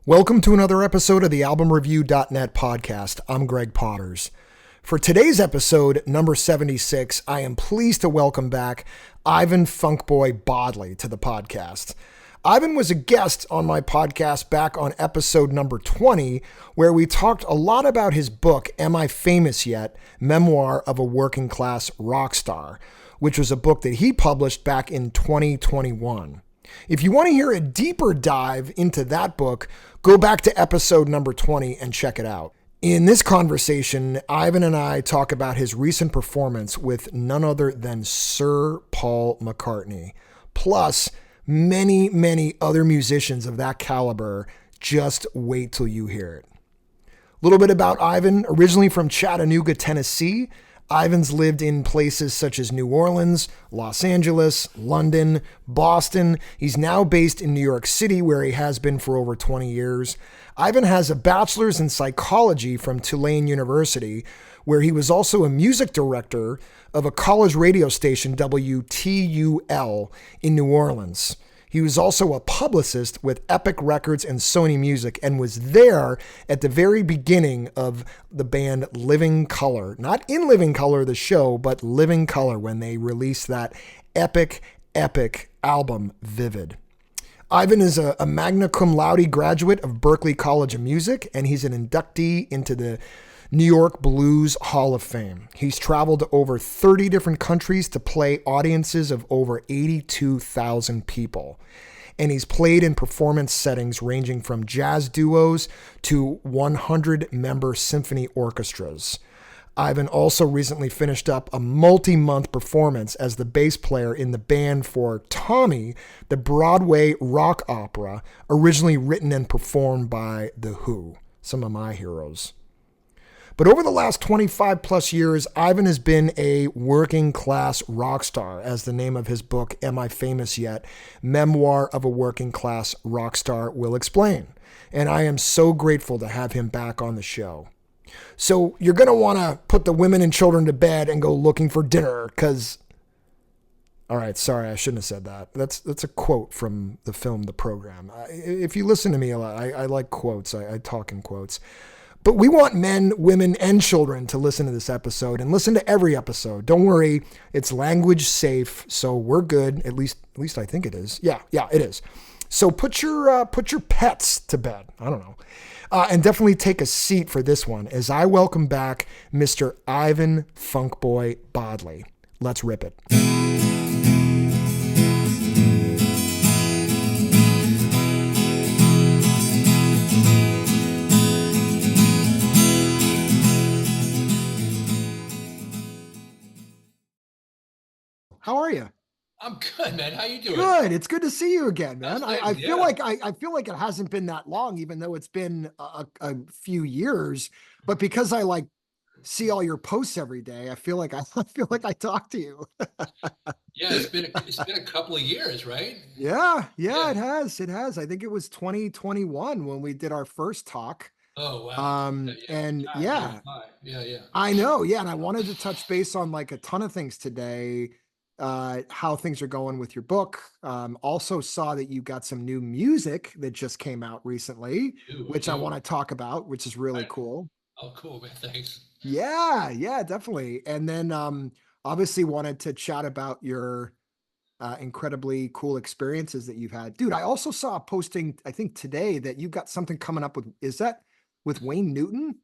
Welcome to another episode of the AlbumReview.net podcast. I'm Greg Potters. For today's episode, number 76, I am pleased to welcome back Ivan Funkboy Bodley to the podcast. Ivan was a guest on my podcast back on episode number 20, where we talked a lot about his book, Am I Famous Yet? Memoir of a Working Class Rock Star, which was a book that he published back in 2021. If you want to hear a deeper dive into that book, go back to episode number 20 and check it out. In this conversation, Ivan and I talk about his recent performance with none other than Sir Paul McCartney, plus many, many other musicians of that caliber. Just wait till you hear it. A little bit about Ivan. Originally from Chattanooga, Tennessee, Ivan's lived in places such as New Orleans, Los Angeles, London, Boston. He's now based in New York City, where he has been for over 20 years. Ivan has a bachelor's in psychology from Tulane University, where he was also a music director of a college radio station, WTUL, in New Orleans. He was also a publicist with Epic Records and Sony Music and was there at the very beginning of the band Living Colour. Not in Living Colour, the show, but Living Colour, when they released that epic album, Vivid. Ivan is a magna cum laude graduate of Berklee College of Music, and he's an inductee into the New York Blues Hall of Fame. He's traveled to over 30 different countries to play audiences of over 82,000 people. And he's played in performance settings ranging from jazz duos to 100-member symphony orchestras. Ivan also recently finished up a multi-month performance as the bass player in the band for Tommy, the Broadway rock opera, originally written and performed by The Who, some of my heroes. But over the last 25 plus years, Ivan has been a working class rock star, as the name of his book, Am I Famous Yet? Memoir of a Working Class Rock Star will explain. And I am so grateful to have him back on the show. So you're going to want to put the women and children to bed and go looking for dinner because... All right, sorry, I shouldn't have said that. That's a quote from the film The Program. If you listen to me a lot, I like quotes. I talk in quotes. But we want men, women, and children to listen to this episode and listen to every episode. Don't worry, it's language safe, so we're good. At least I think it is. Yeah, it is. So put your pets to bed. I don't know, and definitely take a seat for this one as I welcome back Mr. Ivan Funkboy Bodley. Let's rip it. How are you? I'm good, man. How you doing? Good. It's good to see you again, man. I feel Yeah. like I feel like it hasn't been that long, even though it's been a few years. But because I see all your posts every day, I feel like I talk to you. Yeah, it's been a couple of years, right? Yeah, Yeah. it has. It has. I think it was 2021 when we did our first talk. Oh, wow. And Time goes yeah, by. Yeah. I know. Yeah, and I wanted to touch base on like a ton of things today. How things are going with your book. Also saw that you got some new music that just came out recently, which I want to talk about, which is really Right. cool. Oh, cool, man. Thanks. Yeah, definitely. And then obviously wanted to chat about your incredibly cool experiences that you've had. Dude, I also saw a posting, I think today, that you got something coming up is that with Wayne Newton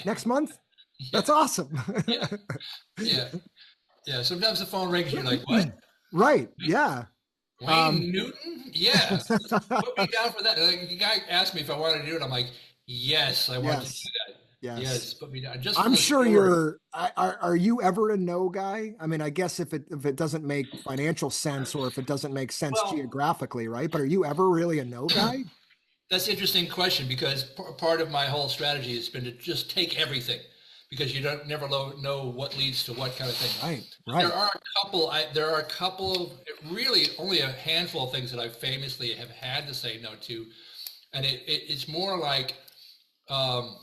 next month? Yeah. That's awesome. Yeah. Yeah. Sometimes the phone rings, you're like, what? Right. Yeah. Wayne Newton? Yes. Put me down for that. Like, the guy asked me if I wanted to do it. I'm like, yes, I want to do that. Yes, put me down. I'm sure are you ever a no guy? I mean, I guess if it doesn't make financial sense or if it doesn't make sense geographically, right? But are you ever really a no guy? That's an interesting question because part of my whole strategy has been to just take everything because you never know what leads to what kind of thing. Right. There are a couple of really only a handful of things that I famously have had to say no to. And it's more like, well,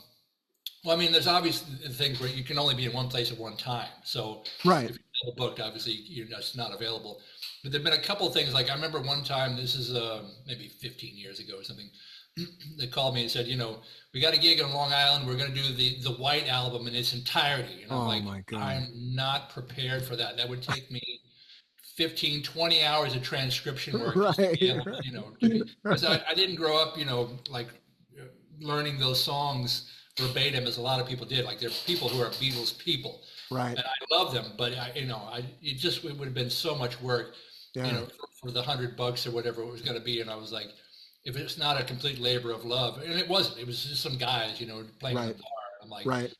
I mean, there's obvious things where you can only be in one place at one time. So right. If you're booked, obviously it's not available. But there've been a couple of things. Like I remember one time, this is maybe 15 years ago or something. they called me and said, we got a gig in Long Island. We're going to do the White Album in its entirety. And I'm like, my God. I'm not prepared for that. That would take me 15, 20 hours of transcription work. Right. Because I didn't grow up, like learning those songs verbatim as a lot of people did. Like there are people who are Beatles people. Right. And I love them, but it would have been so much work, for the $100 or whatever it was going to be. And I was like, if it's not a complete labor of love, and it wasn't, it was just some guys, playing the guitar. I'm like, right.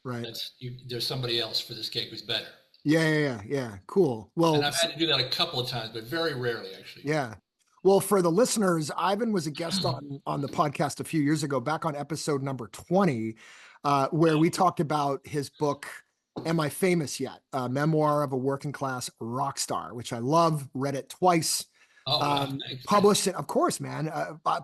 There's somebody else for this gig who's better. Yeah. Cool. Well, and I've had to do that a couple of times, but very rarely actually. Yeah. Well, for the listeners, Ivan was a guest on the podcast a few years ago, back on episode number 20, where we talked about his book, Am I Famous Yet? A Memoir of a Working Class Rock Star, which I love, read it twice. Published it, of course, man,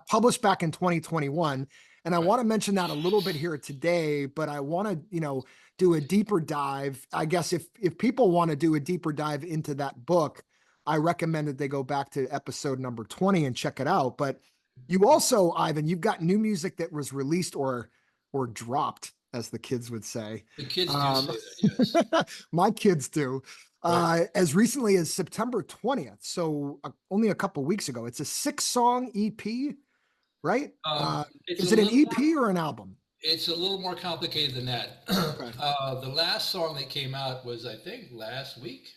published back in 2021. And I want to mention that a little bit here today, but I want to, do a deeper dive. I guess if people want to do a deeper dive into that book, I recommend that they go back to episode number 20 and check it out. But you also, Ivan, you've got new music that was released or dropped, as the kids would say. The kids do say that, yes. My kids do. Right. As recently as September 20th. So only a couple weeks ago. It's a 6-song EP, right? Is it an EP or an album? It's a little more complicated than that. Okay. The last song that came out was, I think, last week.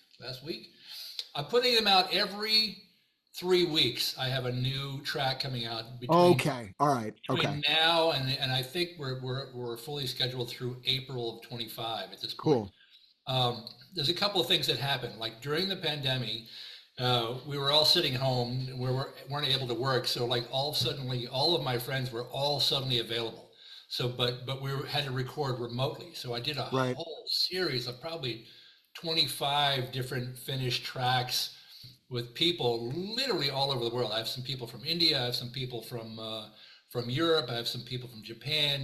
I'm putting them out every 3 weeks. I have a new track coming out. Okay. All right. Between now and I think we're fully scheduled through April of 25 at this point. Cool. There's a couple of things that happened. Like during the pandemic, we were all sitting home. We weren't able to work. So like all of my friends were all suddenly available. So, but we had to record remotely. So I did a whole series of probably 25 different finished tracks with people literally all over the world. I have some people from India. I have some people from Europe. I have some people from Japan,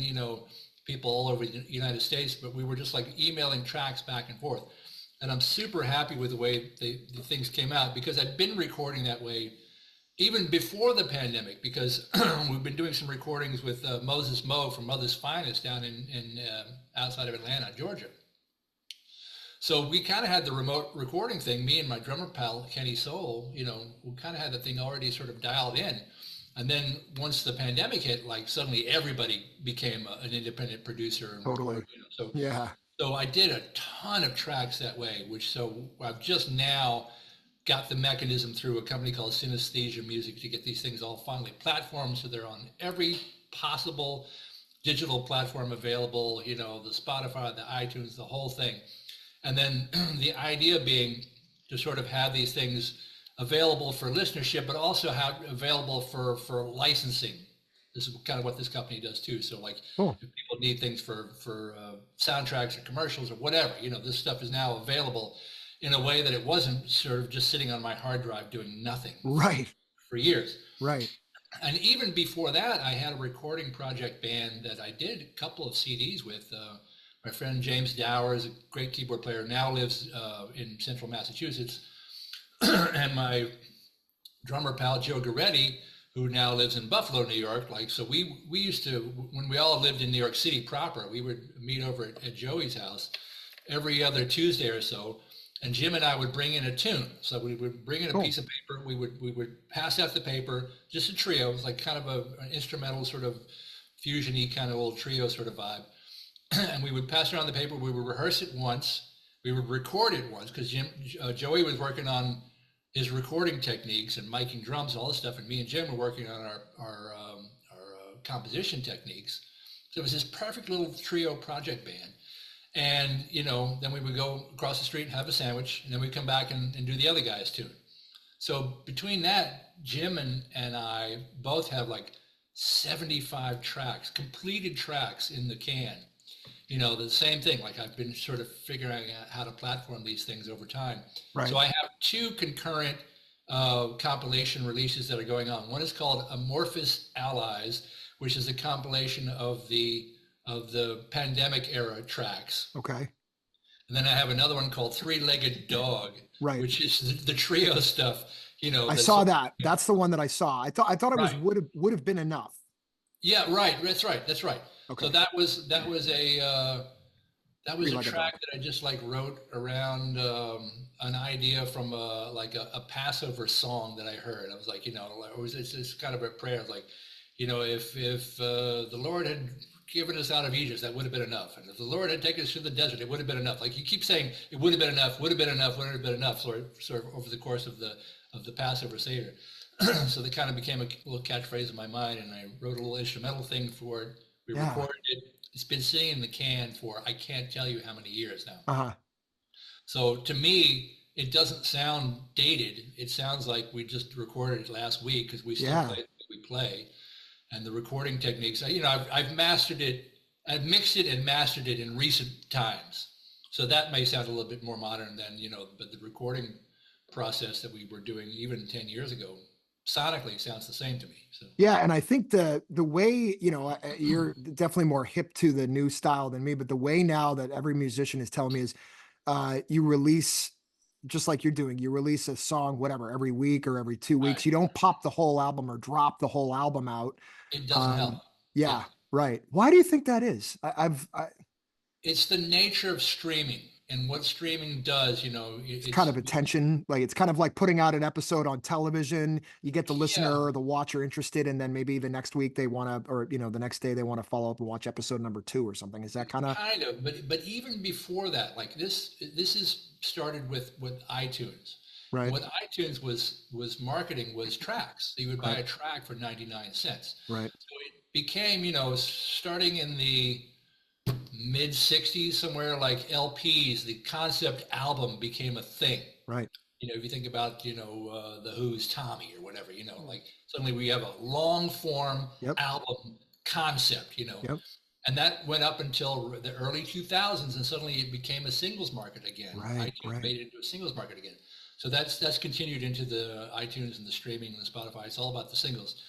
people all over the United States. But we were just like emailing tracks back and forth. And I'm super happy with the way the things came out, because I'd been recording that way even before the pandemic, because we've been doing some recordings with Moses Moe from Mother's Finest down in outside of Atlanta, Georgia. So we kind of had the remote recording thing. Me and my drummer pal, Kenny Soul, we kind of had the thing already sort of dialed in. And then once the pandemic hit, like suddenly everybody became an independent producer. And totally. So I did a ton of tracks that way, so I've just now got the mechanism through a company called Synesthesia Music to get these things all finally platformed. So they're on every possible digital platform available, the Spotify, the iTunes, the whole thing. And then the idea being to sort of have these things available for listenership, but also have available for licensing. This is kind of what this company does too. So like if people need things for soundtracks or commercials or whatever, this stuff is now available in a way that it wasn't sort of just sitting on my hard drive doing nothing for years. Right. And even before that, I had a recording project band that I did a couple of CDs with. My friend James Dower is a great keyboard player, now lives in central Massachusetts. And my drummer pal, Joe Goretti, who now lives in Buffalo, New York. So we used to, when we all lived in New York City proper, we would meet over at Joey's house every other Tuesday or so. And Jim and I would bring in a tune. So we would bring in a piece of paper. We would pass out the paper, just a trio. It was like kind of an instrumental sort of fusion-y kind of old trio sort of vibe. And we would pass around the paper. We would rehearse it once. We would record it once, because Joey was working on his recording techniques and miking drums, all this stuff. And me and Jim were working on our composition techniques. So it was this perfect little trio project band. And, then we would go across the street and have a sandwich, and then we'd come back and do the other guy's tune. So between that, Jim and I both have like 75 tracks, completed tracks in the can. The same thing, like I've been sort of figuring out how to platform these things over time. Right. So I have 2 concurrent compilation releases that are going on. One is called Amorphous Allies, which is a compilation of the pandemic era tracks. Okay. And then I have another one called Three-Legged Dog, which is the trio stuff. I saw that. That's the one that I saw. I thought it would have been enough. Yeah, right. That's right. That's right. Okay. So that was a Three-legged dog. track that I just like wrote around an idea from a Passover song that I heard. I was like, it's kind of a prayer, like, if the Lord had given us out of Egypt, that would have been enough, and if the Lord had taken us through the desert, it would have been enough. Like you keep saying, it would have been enough, would have been enough, would have been enough, sort of over the course of the Passover Seder. So that kind of became a little catchphrase in my mind, and I wrote a little instrumental thing for it. We Yeah. recorded it. It's been sitting in the can for I can't tell you how many years now. Uh-huh. So to me, it doesn't sound dated. It sounds like we just recorded it last week because we still Yeah. play it. We play, and the recording techniques. I've mastered it. I've mixed it and mastered it in recent times. So that may sound a little bit more modern than but the recording process that we were doing even 10 years ago sonically sounds the same to me. So Yeah, and I think the way, you're definitely more hip to the new style than me, but the way now that every musician is telling me is you release, just like you're doing, you release a song, whatever, every week or every 2 weeks. right, You don't pop the whole album or drop the whole album out. it doesn't help. Um, Yeah. yeah, right. Why do you think that is? It's the nature of streaming and what streaming does, It's kind of attention, like it's kind of like putting out an episode on television. You get the yeah, listener or the watcher interested, and then maybe the next week they want to, or the next day they want to follow up and watch episode number two or something. Is that kind of kind of, but even before that, like this is started with iTunes. And right? what iTunes was marketing was tracks. So you would buy Right. a track for 99 cents. Right. So it became, starting in the mid 60s somewhere, like LPs, the concept album became a thing. Right. If you think about, the Who's Tommy or whatever, like suddenly we have a long form Yep. album concept, Yep. and that went up until the early 2000s, and suddenly it became a singles market again. Right. iTunes Right. made it into a singles market again. So that's continued into the iTunes and the streaming and the Spotify. It's all about the singles.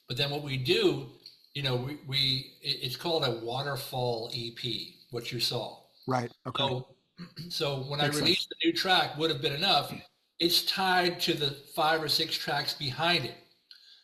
But then what we do, it's called a waterfall EP, what you saw. Right. Okay. So when I Makes sense. released the new track, would have been enough. It's tied to the 5 or 6 tracks behind it.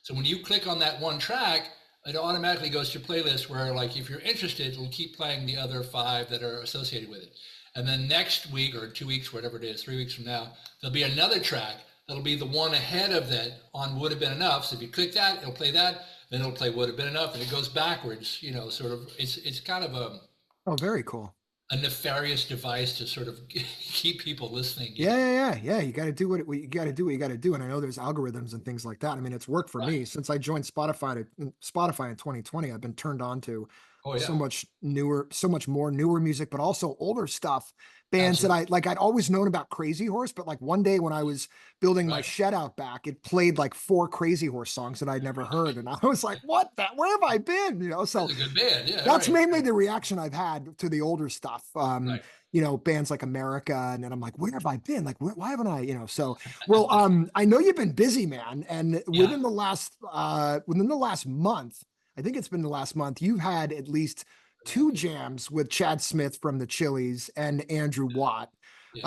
So when you click on that one track, it automatically goes to your playlist where, like, if you're interested, it'll keep playing the other 5 that are associated with it. And then next week or 2 weeks, whatever it is, 3 weeks from now, there'll be another track that'll be the one ahead of that on Would Have Been Enough. So if you click that, it'll play that, then it'll play Would Have Been Enough, and it goes backwards. Sort of. It's kind of Oh, very cool. a nefarious device to sort of keep people listening. Yeah. You got to do what you got to do. What you got to do. And I know there's algorithms and things like that. I mean, it's worked for Right. me since I joined Spotify in 2020. I've been turned on to Oh so yeah. much newer, so much more newer music, but also older stuff. Bands that Absolutely. I like, I'd always known about Crazy Horse, but like one day when I was building my Right. shed out back, it played like 4 Crazy Horse songs that I'd never heard. And I was like, what that, where have I been? So That's a good band. Yeah. that's Right. mainly the reaction I've had to the older stuff. Right. Bands like America, and then I'm like, where have I been? Like, why haven't I? So, well, I know you've been busy, man, and Yeah. within the last month, I think it's been the last month, you've had at least 2 jams with Chad Smith from the Chili's and Andrew Watt. Yeah.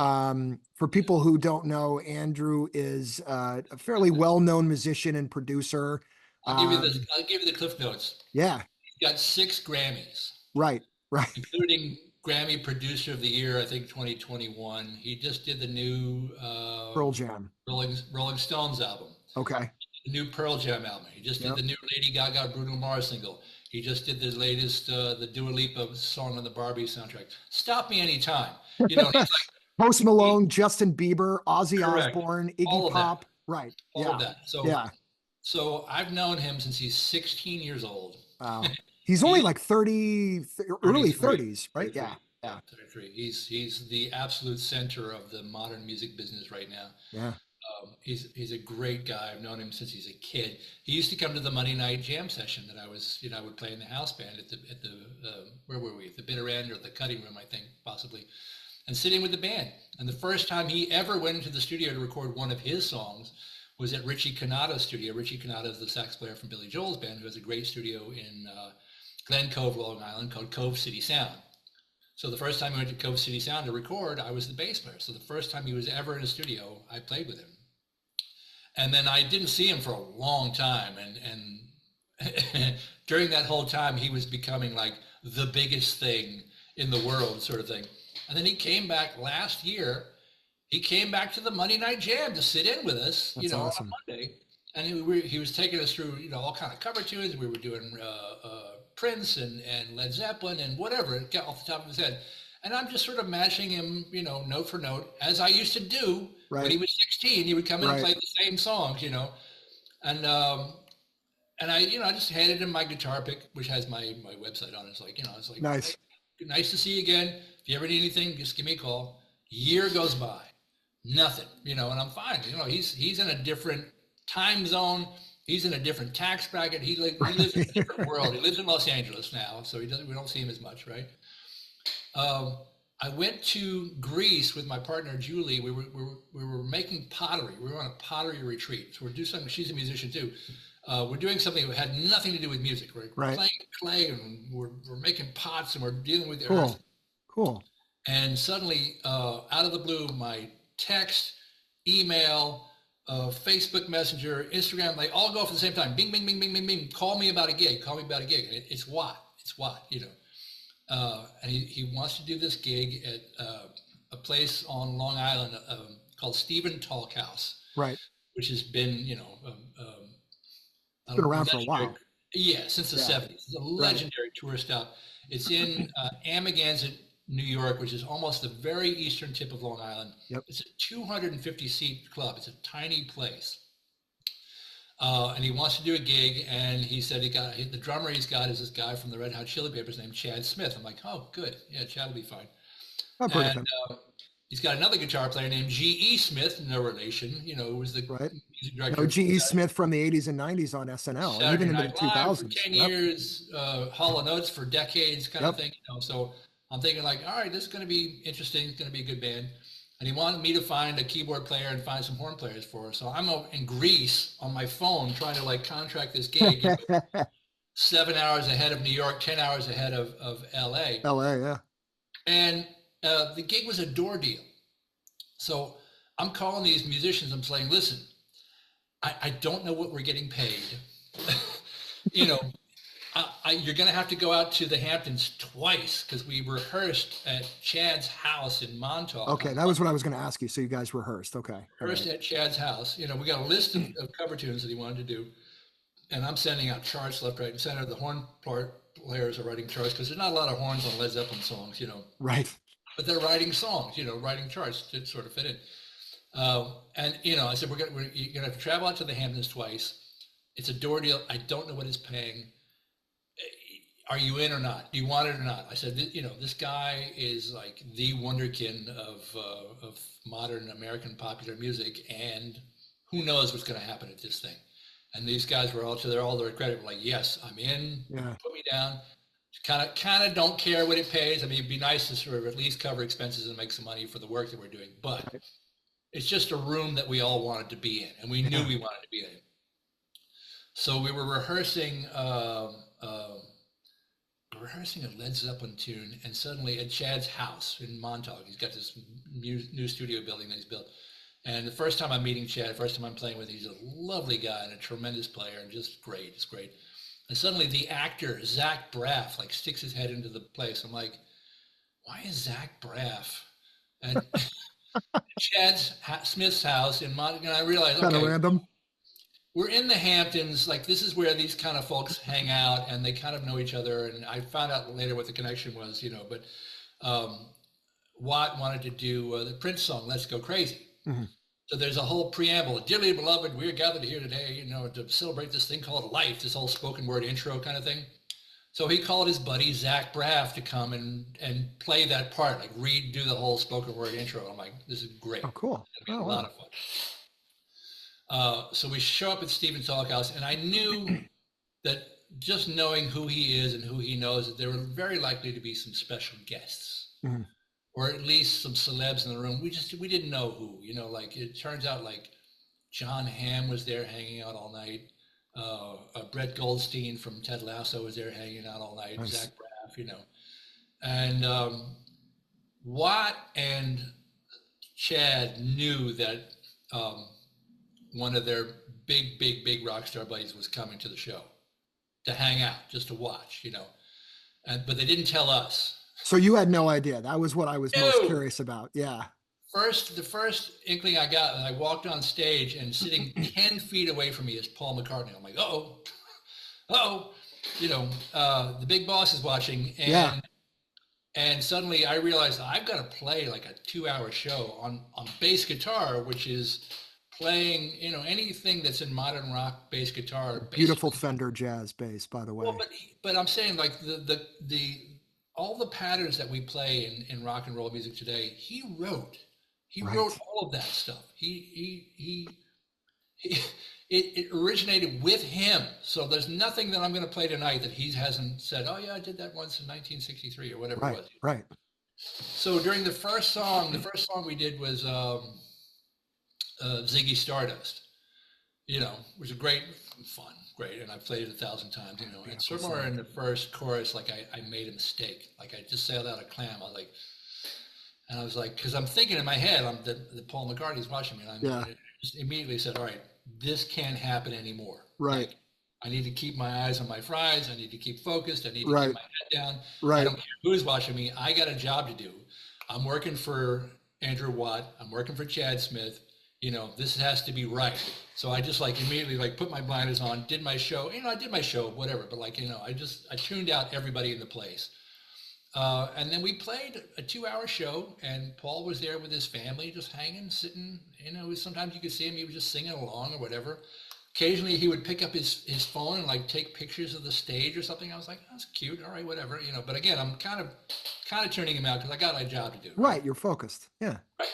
For Yeah. people who don't know, Andrew is a fairly well-known musician and producer. I'll give you the cliff notes. Yeah, He's got 6 Grammys, right, right, including Grammy Producer of the Year, I think 2021. He just did the new Pearl Jam. Rolling Stones album, Okay. the new Pearl Jam album. He just did Yep. the new Lady Gaga Bruno Mars single. He just did the latest the Dua Lipa song on the Barbie soundtrack. Stop me anytime. And he's Post he, Malone, Justin Bieber, Ozzy correct, Osbourne, Iggy all of that, Pop. Right. all of Yeah. that. So Yeah. so I've known him since he's 16 years old. Wow. He's only He's like 30, early 33. 30s, right? Yeah. 33. Yeah, Yeah. 33. He's the absolute center of the modern music business right now. Yeah. He's a great guy. I've known him since he's a kid. He used to come to the Monday night jam session that I would play in the house band at the where were we? At the bitter end or the cutting room, I think, possibly, and sitting with the band. And the first time he ever went into the studio to record one of his songs was at Richie Canada's studio. Richie Canada is the sax player from Billy Joel's band, who has a great studio in Glen Cove, Long Island, called Cove City Sound. So the first time he went to Cove City Sound to record, I was the bass player. So the first time he was ever in a studio, I played with him. And then I didn't see him for a long time. And during that whole time, he was becoming like the biggest thing in the world, sort of thing. And then he came back last year. He came back to the Monday Night Jam to sit in with us, That's on awesome. a Monday, and he was taking us through, all kind of cover tunes. We were doing Prince and Led Zeppelin and whatever off the top of his head. And I'm just sort of matching him, note for note, as I used to do when he was 16. He would come in and play the same songs, and I just handed him my guitar pick, which has my website on it. It's like, it's like, Nice. hey, nice to see you again. If you ever need anything, just give me a call. Year goes by, nothing, and I'm fine. He's in a different time zone. He's in a different tax bracket. He lives in a different world. He lives in Los Angeles now, so we don't see him as much, right? I went to Greece with my partner Julie. We were making pottery. We were on a pottery retreat. So we're doing something. She's a musician too. We're doing something that had nothing to do with music. We're playing clay and we're making pots and we're dealing with the earth. Cool. And suddenly, out of the blue, my text, email, Facebook Messenger, Instagram, they all go off at the same time. Bing, bing, bing, bing, bing, bing. Call me about a gig. And it's what? And he wants to do this gig at a place on Long Island called Stephen Talk House. Right. Which has been, it's been around for a while. Yeah, since the 70s. It's a legendary tourist stop. It's in Amagansett, New York, which is almost the very eastern tip of Long Island. Yep. It's a 250-seat club. It's a tiny place. And he wants to do a gig, and he said the drummer he's got is this guy from the Red Hot Chili Peppers named Chad Smith. I'm like, oh, good. Yeah, Chad will be fine. And he's got another guitar player named G.E. Smith, no relation, who was the music director. G.E. Smith from the 80s and 90s on SNL, Saturday even into Night the 2000s. For 10 years, Hall & Oates for decades kind of thing. So I'm thinking like, all right, this is going to be interesting. It's going to be a good band. And he wanted me to find a keyboard player and find some horn players for us. So I'm in Greece on my phone trying to like contract this gig. 7 hours ahead of New York, 10 hours ahead of LA. Yeah. And the gig was a door deal. So I'm calling these musicians. I'm saying, listen, I don't know what we're getting paid. You're going to have to go out to the Hamptons twice because we rehearsed at Chad's house in Montauk. Okay, that was what I was going to ask you. So you guys rehearsed. Okay. Rehearsed at Chad's house. We got a list of cover tunes that he wanted to do. And I'm sending out charts left, right, and center. The horn players are writing charts because there's not a lot of horns on Led Zeppelin songs, Right. But they're writing songs, writing charts to sort of fit in. And I said, you're going to have to travel out to the Hamptons twice. It's a door deal. I don't know what it's paying. Are you in or not? Do you want it or not? I said, this guy is like the wonderkin of modern American popular music, and who knows what's going to happen at this thing. And these guys were all, to their credit, were like, yes, I'm in. Yeah. Put me down. Kind of don't care what it pays. I mean, it'd be nice to sort of at least cover expenses and make some money for the work that we're doing. But it's just a room that we all wanted to be in, and we knew we wanted to be in it. So we were rehearsing a Led Zeppelin tune, and suddenly at Chad's house in Montauk, he's got this new studio building that he's built. And the first time I'm meeting Chad, first time I'm playing with him, he's a lovely guy and a tremendous player and just great. It's great. And suddenly the actor, Zach Braff, like sticks his head into the place. I'm like, why is Zach Braff at Chad Smith's house in Montauk? And I realized, kind of random. We're in the Hamptons. Like, this is where these kind of folks hang out, and they kind of know each other. And I found out later what the connection was, but Watt wanted to do the Prince song, Let's Go Crazy. Mm-hmm. So there's a whole preamble. Dearly beloved, we're gathered here today, to celebrate this thing called life, this whole spoken word intro kind of thing. So he called his buddy, Zach Braff, to come and play that part, like do the whole spoken word intro. I'm like, this is great. Oh, cool. It's going to be a lot of fun. So we show up at Stephen's Talk House, and I knew that just knowing who he is and who he knows, that there were very likely to be some special guests. Mm-hmm. Or at least some celebs in the room. We didn't know who, like it turns out like John Hamm was there hanging out all night. Brett Goldstein from Ted Lasso was there hanging out all night. Nice. Zach Braff, And Watt and Chad knew that one of their big rock star buddies was coming to the show. to hang out, just to watch, but they didn't tell us. So you had no idea. That was what I was most No. curious about. Yeah. The first inkling I got, I walked on stage, and sitting 10 feet away from me is Paul McCartney. I'm like, uh-oh, the big boss is watching. And suddenly I realized I've got to play like a 2-hour show on bass guitar, which is playing, anything that's in modern rock bass guitar. Beautiful Fender jazz bass, by the way. Well, but I'm saying, like, all the patterns that we play in rock and roll music today, he wrote. He wrote all of that stuff. It originated with him. So there's nothing that I'm going to play tonight that he hasn't said, oh yeah, I did that once in 1963 or whatever it was. Right. So during the first song we did was Ziggy Stardust, which was great, and I've played it 1,000 times, and somewhere in the first chorus, like I made a mistake. Like I just sailed out a clam. I was like, because I'm thinking in my head, that Paul McCartney's watching me, and I just immediately said, all right, this can't happen anymore. Right. Like, I need to keep my eyes on my fries. I need to keep focused. I need to keep my head down. Right. I don't care who's watching me. I got a job to do. I'm working for Andrew Watt. I'm working for Chad Smith. This has to be right. So I just immediately put my blinders on, did my show. I did my show, whatever. But I tuned out everybody in the place. And then we played a 2-hour show, and Paul was there with his family, just hanging, sitting. Sometimes you could see him; he was just singing along or whatever. Occasionally, he would pick up his phone and take pictures of the stage or something. I was like, "That's cute. All right, whatever." But again, I'm kind of turning him out because I got a job to do. Right, you're focused. Yeah. Right.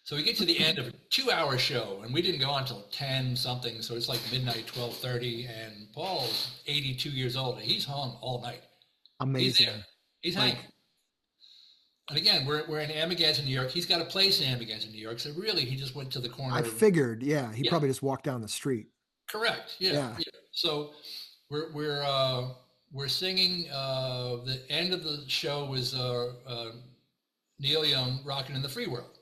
So we get to the end of a 2-hour show, and we didn't go on until 10 something. So it's like midnight, 12:30, and Paul's 82 years old, and he's hung all night. Amazing. He's hanging. And again, we're in Amagansett, New York. He's got a place in Amagansett, New York. So really, he just went to the corner. I figured, he probably just walked down the street. Correct. Yeah. So we're singing. The end of the show was Neil Young, "Rockin' in the Free World."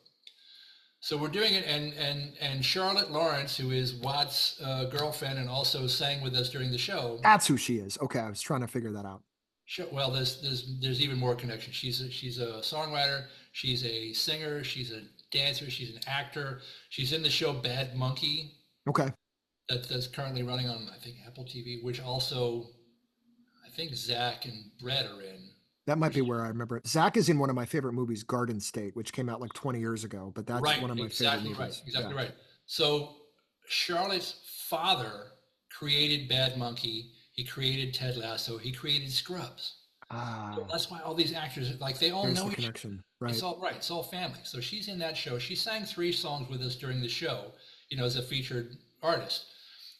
So we're doing it, and Charlotte Lawrence, who is Watt's girlfriend, and also sang with us during the show. That's who she is. Okay, I was trying to figure that out. Well, there's even more connection. She's a songwriter. She's a singer. She's a dancer. She's an actor. She's in the show Bad Monkey. Okay. That's currently running on, I think, Apple TV, which also I think Zach and Brett are in. That might be where I remember it. Zach is in one of my favorite movies, Garden State, which came out like 20 years ago. But that's one of my favorite movies. Exactly right. So Charlotte's father created Bad Monkey. He created Ted Lasso. He created Scrubs. So that's why all these actors, they all know each other. Right. It's all family. So she's in that show. She sang 3 songs with us during the show, as a featured artist.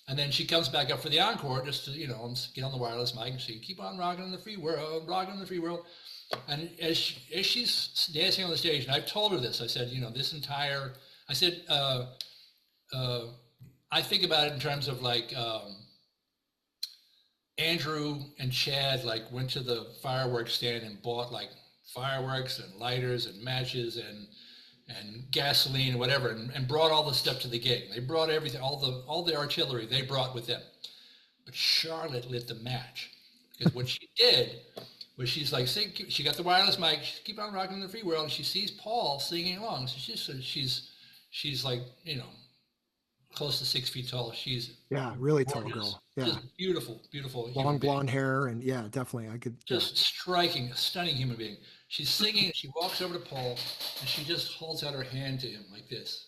And then she comes back up for the encore just to, get on the wireless mic and say, "Keep on rocking in the free world, rocking in the free world." And as she's dancing on the stage, and I've told her this, I said, I think about it in terms of Andrew and Chad went to the fireworks stand and bought fireworks and lighters and matches and gasoline, whatever, and brought all the stuff to the gig. They brought everything, all the artillery they brought with them. But Charlotte lit the match, because what she did was she got the wireless mic, keep on rocking in the free world, and she sees Paul singing along. So she's close to 6 feet tall. She's really tall girl. Yeah, just beautiful, long blonde hair, and definitely I could striking, a stunning human being. She's singing, and she walks over to Paul, and she just holds out her hand to him like this,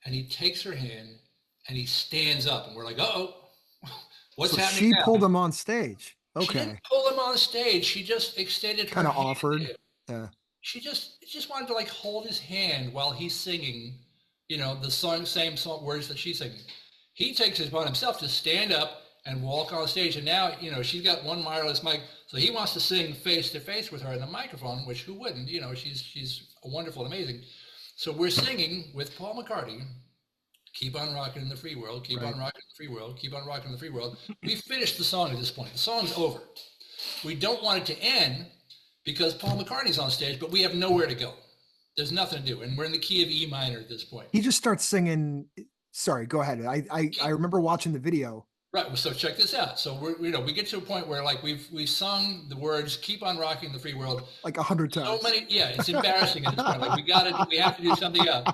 and he takes her hand, and he stands up, and we're like, "Uh-oh, what's happening now?" She pulled him on stage. Okay. She didn't pull him on stage. She just extended her hand. Kind of offered. Yeah. She just wanted to hold his hand while he's singing, the same song words that she's singing. He takes it upon himself to stand up and walk on stage. And now, she's got one wireless mic, so he wants to sing face to face with her in the microphone, which who wouldn't? She's wonderful and amazing. So we're singing with Paul McCartney, "Keep on rocking in the free world, keep on rocking in the free world, keep on rocking in the free world." We finished the song at this point. The song's over. We don't want it to end because Paul McCartney's on stage, but we have nowhere to go. There's nothing to do, and we're in the key of E minor at this point. He just starts singing. Sorry, go ahead. I remember watching the video. Right. Well, so check this out. So we get to a point where like we've sung the words "Keep on Rocking the Free World" Like 100 so times. many. Yeah, it's embarrassing at this point. Like we have to do something else.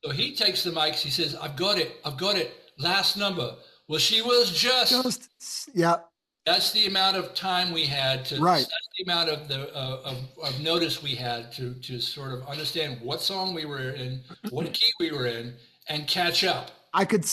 So he takes the mics. He says, "I've got it. I've got it. Last number." Well, she was just. Yeah. That's the amount of time we had to. Right. That's the amount of of notice we had to sort of understand what song we were in, what key we were in, and catch up. I could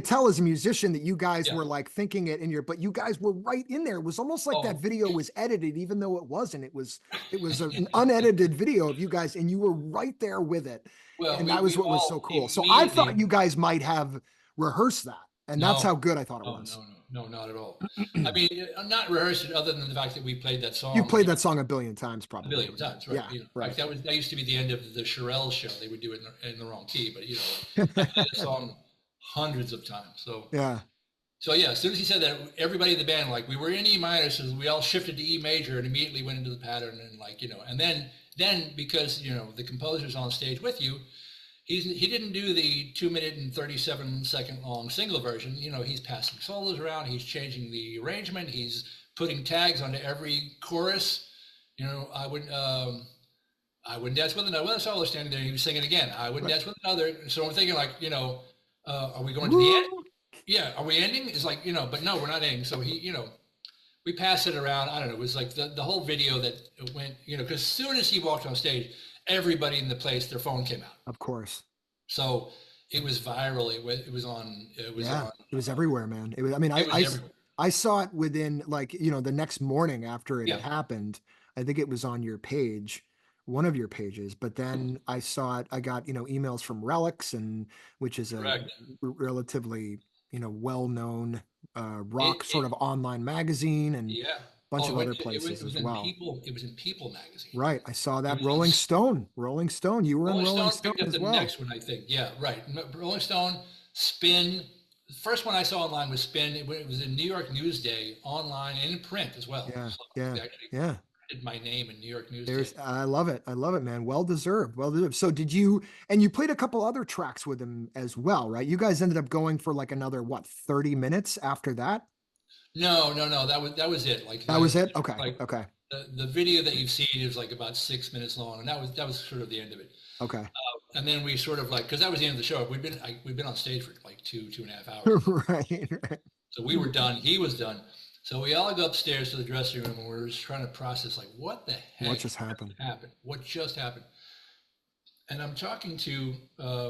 tell as a musician that you guys Yeah. were like thinking it in your, but you guys were right in there. It was almost like that video was edited, even though it wasn't. It was an unedited video of you guys, and you were right there with it. Well, And that was what was so cool. So I thought you guys might have rehearsed that, and that's how good I thought it was. No, not at all. I mean, I'm not rehearsed it other than the fact that we played that song. You played that song a billion times, probably. A billion times, right? Yeah, right. Like that used to be the end of the Shirelles show. They would do it in the wrong key, but I played the song hundreds of times. So yeah. So yeah, as soon as he said that, everybody in the band, like, we were in E minor, so we all shifted to E major and immediately went into the pattern, and and then because the composer's on stage with you, he didn't do the 2 minute and 37-second long single version. He's passing solos around, he's changing the arrangement, he's putting tags onto every chorus. I wouldn't dance with another solo standing there. He was singing again. I wouldn't dance with another. So I'm thinking, like, are we going to the end? Yeah, are we ending? It's like, but no, we're not ending. So we passed it around. I don't know. It was like the whole video that went, because as soon as he walked on stage, everybody in the place, their phone came out. Of course. So it was viral. It was everywhere, man. I saw it within, like, the next morning after it had happened. I think it was on your page, one of your pages, but then I saw it. I got, emails from Relics, which is a relatively, well-known rock sort of online magazine, and a bunch of other places as well. It was in People magazine. Right. I saw that. Rolling Stone. You were in Rolling Stone as well. The next one, I think. Yeah, right. Rolling Stone, Spin. The first one I saw online was Spin. It was in New York Newsday, online and in print as well. Yeah, so yeah. My name in New York Newsday. I love it, man. Well deserved. So did you played a couple other tracks with him as well, right? You guys ended up going for like another 30 minutes after that? No. That was it. Like, that was it. Okay. Like, okay. The video that you've seen is like about 6 minutes long, and that was sort of the end of it. Okay. And then we sort of, like, because that was the end of the show. We've been on stage for like 2.5 hours. Right. So we were done. He was done. So we all go upstairs to the dressing room, and we're just trying to process, like, what the heck? What just happened? What just happened? And I'm talking to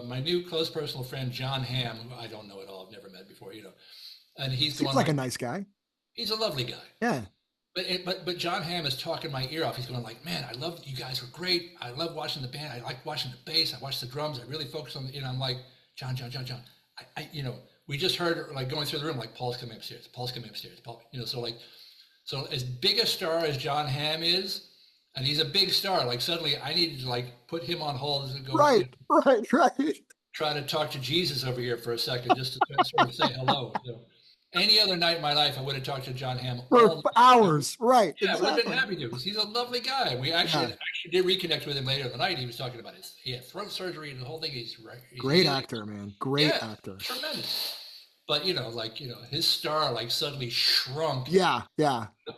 my new close personal friend, John Hamm, who I don't know at all. I've never met before, And he's Seems like a nice guy. He's a lovely guy. Yeah. But John Hamm is talking my ear off. He's going like, man, I love, you guys were great. I love watching the band. I like watching the bass. I watch the drums. I really focus on I'm like, John. We just heard, like, going through the room, like, Paul's coming upstairs. Paul, so as big a star as John Hamm is, and he's a big star, like, suddenly I needed to, like, put him on hold and go, right. Try to talk to Jesus over here for a second, just to sort of say hello. Any other night in my life, I would have talked to John Hamm for hours. Right. Yeah, exactly. I would have been happy to, because he's a lovely guy. We actually did reconnect with him later in the night. He was talking about he had throat surgery and the whole thing. He's great actor, man. Great actor. Tremendous. But his star, like, suddenly shrunk. Yeah.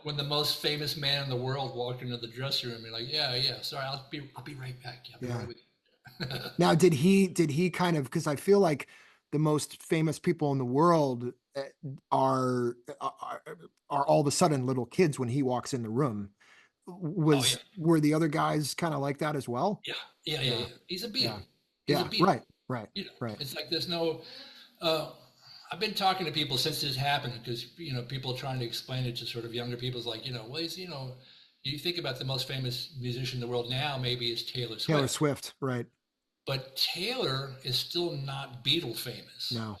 When the most famous man in the world walked into the dressing room, you're like, yeah. Sorry, I'll be right back. Yeah, I'll be right with you. Now, did he kind of, because I feel like the most famous people in the world are all of a sudden little kids when he walks in the room. Were the other guys kind of like that as well? Yeah. He's a Beatle. Yeah. Right. Right. It's like there's no. I've been talking to people since this happened, because people trying to explain it to sort of younger people is like, well, he's, you think about the most famous musician in the world now, maybe is Taylor Swift. Taylor Swift, right? But Taylor is still not Beatle famous. No.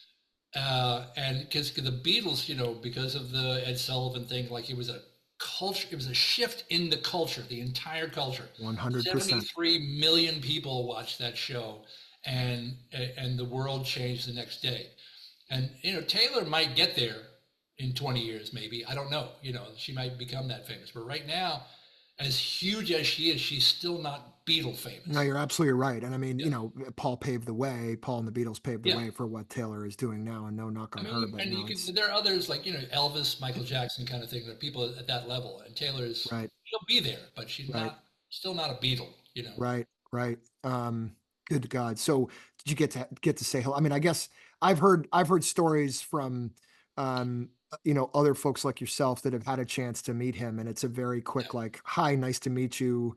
And because the Beatles, because of the Ed Sullivan thing, like, it was a culture, it was a shift in the culture, the entire culture. 100%. 73 million people watched that show, and the world changed the next day. And, Taylor might get there in 20 years, maybe. I don't know. She might become that famous. But right now, as huge as she is, she's still not Beatle No, famous. you're absolutely right. And I mean, Yeah. Paul paved the way. Paul and the Beatles paved the Yeah. way for what Taylor is doing now. And no knock I on her, mean, but and you no, could, it's there are others like, Elvis, Michael Jackson kind of thing. There are people at that level. And Taylor's, right, she'll be there, but she's right, still not a Beatle. right, right. Good God. So did you get to say hello? I mean, I guess I've heard stories from, other folks like yourself that have had a chance to meet him, and it's a very Yeah. quick, like, hi, nice to meet you,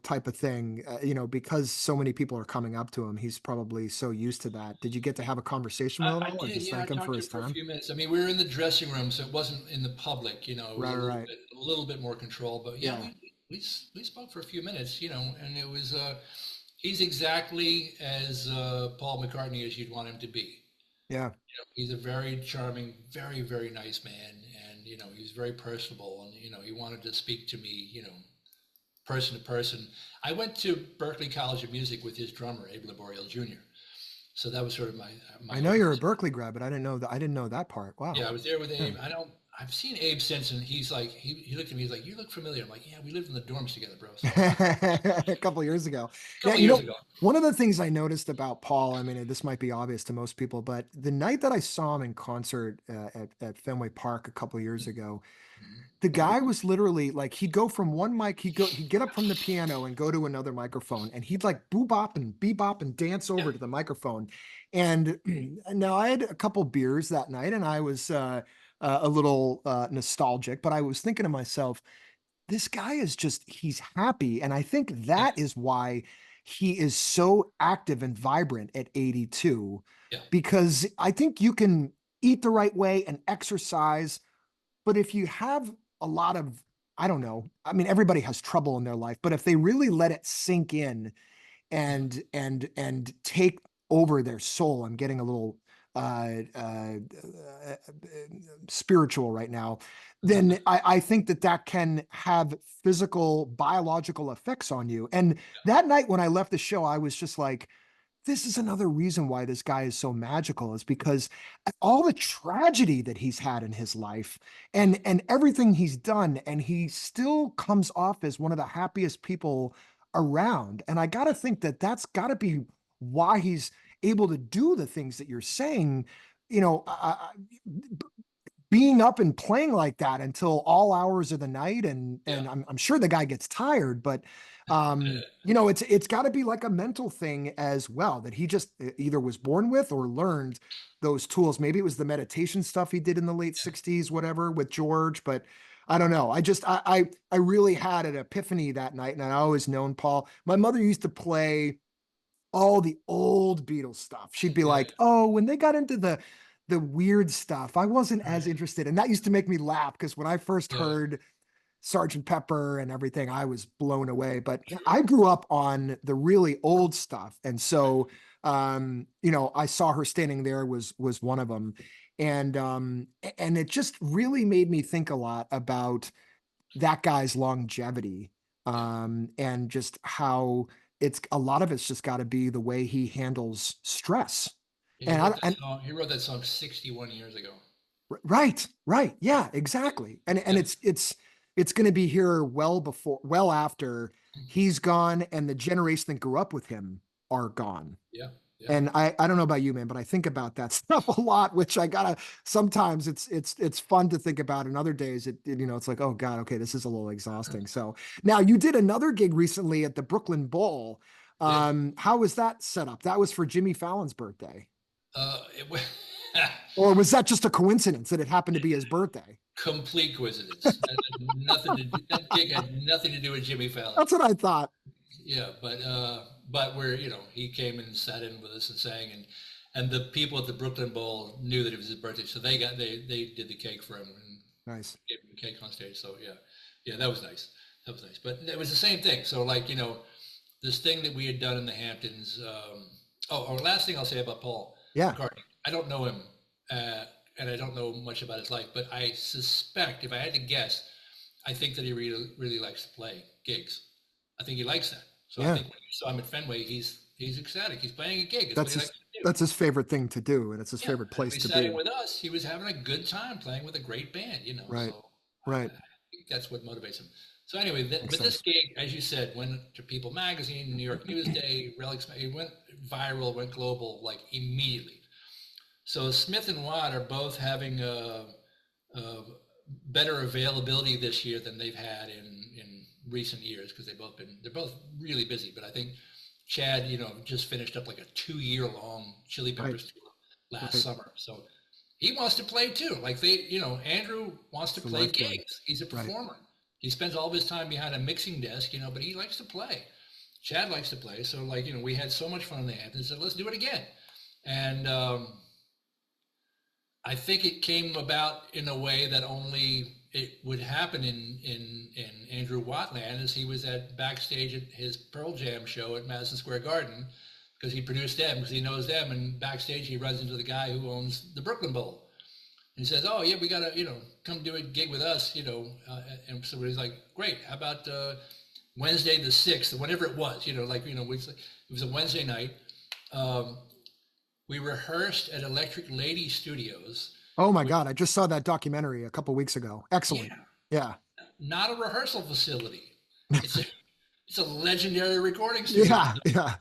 type of thing. Because so many people are coming up to him, he's probably so used to that. Did you get to have a conversation with him I all, or did, just yeah. I thank him for talked to his him for a time? few minutes. I mean, we were in the dressing room, so it wasn't in the public. It was Right, right, a little bit more control. But yeah, yeah, we spoke for a few minutes, and it was he's exactly as Paul McCartney as you'd want him to be. yeah. He's a very charming, very, very nice man, and he's very personable, and he wanted to speak to me, person to person. I went to Berklee College of Music with his drummer, Abe Laboriel Jr. So that was sort of my I know you're a opening. Berkeley grad, but I didn't know that. I didn't know that part. Yeah, Wow. I was there with Yeah. Abe. I've seen Abe since, and he's like, he looked at me, he's like, you look familiar. I'm like, yeah, we lived in the dorms together, bro. So A couple of years ago. a Yeah, couple years ago. one of the things I noticed about Paul, I mean, this might be obvious to most people, but the night that I saw him in concert at Fenway Park a couple of years ago, Mhm. the guy was literally like he'd go from one mic, he'd get up from the piano and go to another microphone, and he'd like bop and bebop and dance Yeah, over to the microphone. And now I had a couple beers that night, and I was a little nostalgic, but I was thinking to myself, this guy is just he's happy, and I think yeah, that is why he is so active and vibrant at 82, yeah, because I think you can eat the right way and exercise, but if you have a lot of, I don't know, I mean, everybody has trouble in their life, but if they really let it sink in yeah, and take over their soul, I'm getting a little uh, uh, uh, spiritual right now, then I think that can have physical, biological effects on you. And that night when I left the show, I was just like, this is another reason why this guy is so magical, is because all the tragedy that he's had in his life and everything he's done, and he still comes off as one of the happiest people around. And I got to think that that's got to be why he's able to do the things that you're saying, you know, being up and playing like that until all hours of the night, and yeah. I'm sure the guy gets tired, but it's got to be like a mental thing as well, that he just either was born with or learned those tools. Maybe it was the meditation stuff he did in the late 60s, whatever, with George, but I don't know. I really had an epiphany that night, and I always known Paul. My mother used to play all the old Beatles stuff. She'd be Yeah, like, "Oh, when they got into the weird stuff, I wasn't as right. interested." And that used to make me laugh, because when I first Yeah, heard Sergeant Pepper and everything, I was blown away. But I grew up on the really old stuff, and so I saw her standing there, was one of them, and it just really made me think a lot about that guy's longevity, yeah. and just how it's a lot of it's just got to be the way he handles stress. He And wrote I that and song. He wrote that song 61 years ago. right, right, yeah, exactly. And Yeah, it's going to be here well after he's gone, and the generation that grew up with him are gone. yeah, yeah. And I don't know about you, man, but I think about that stuff a lot, which I gotta sometimes it's fun to think about, and other days it's like, oh God, okay, this is a little exhausting. So now you did another gig recently at the Brooklyn Bowl. Did How was that set up? That was for Jimmy Fallon's birthday. it was Or was that just a coincidence that it happened to be his birthday? complete coincidence. That gig had nothing to do with Jimmy Fallon. That's what I thought. Yeah, but where he came and sat in with us and sang, and the people at the Brooklyn Bowl knew that it was his birthday, so they did the cake for him and Nice. gave him the cake on stage. So yeah, yeah, that was nice. That was nice. But it was the same thing. So like this thing that we had done in the Hamptons. Last thing I'll say about Paul Yeah. McCartney. I don't know him, and I don't know much about his life, but I suspect, if I had to guess, I think that he really really likes to play gigs. I think he likes that. So I Yeah. think when you saw him at Fenway, he's ecstatic. He's playing a gig. It's what That's he likes his to do. that's his favorite thing to do, and it's his Yeah. favorite And when place he to sat in be. with us, he was having a good time playing with a great band. Right. So Right. think that's what motivates him. So anyway, Makes but this sense. gig, as you said, went to People Magazine, New York Newsday, Relics. It went viral, went global like immediately. So Smith and Watt are both having a better availability this year than they've had in recent years because they're both really busy. But I think Chad, just finished up like a 2 year long Chili Right. Peppers tour last Right. summer. So he wants to play too. Like Andrew wants to It's the play lifeblood. gigs. He's a Right. performer. He spends all of his time behind a mixing desk, but he likes to play. Chad likes to play. So we had so much fun in the Hamptons. Said, let's do it again. And I think it came about in a way that only it would happen in Andrew Wattland, as he was at backstage at his Pearl Jam show at Madison Square Garden because he produced them, because he knows them, and backstage he runs into the guy who owns the Brooklyn Bowl. And he says, "Oh yeah, we gotta come do a gig with us, and so he's like, "Great, how about Wednesday the 6th, whenever it was, it was a Wednesday night. Um, we rehearsed at Electric Lady Studios, Oh my which, God. I just saw that documentary a couple weeks ago. Excellent. yeah, Yeah. not a rehearsal facility. It's a it's a legendary recording studio. Yeah. Yeah.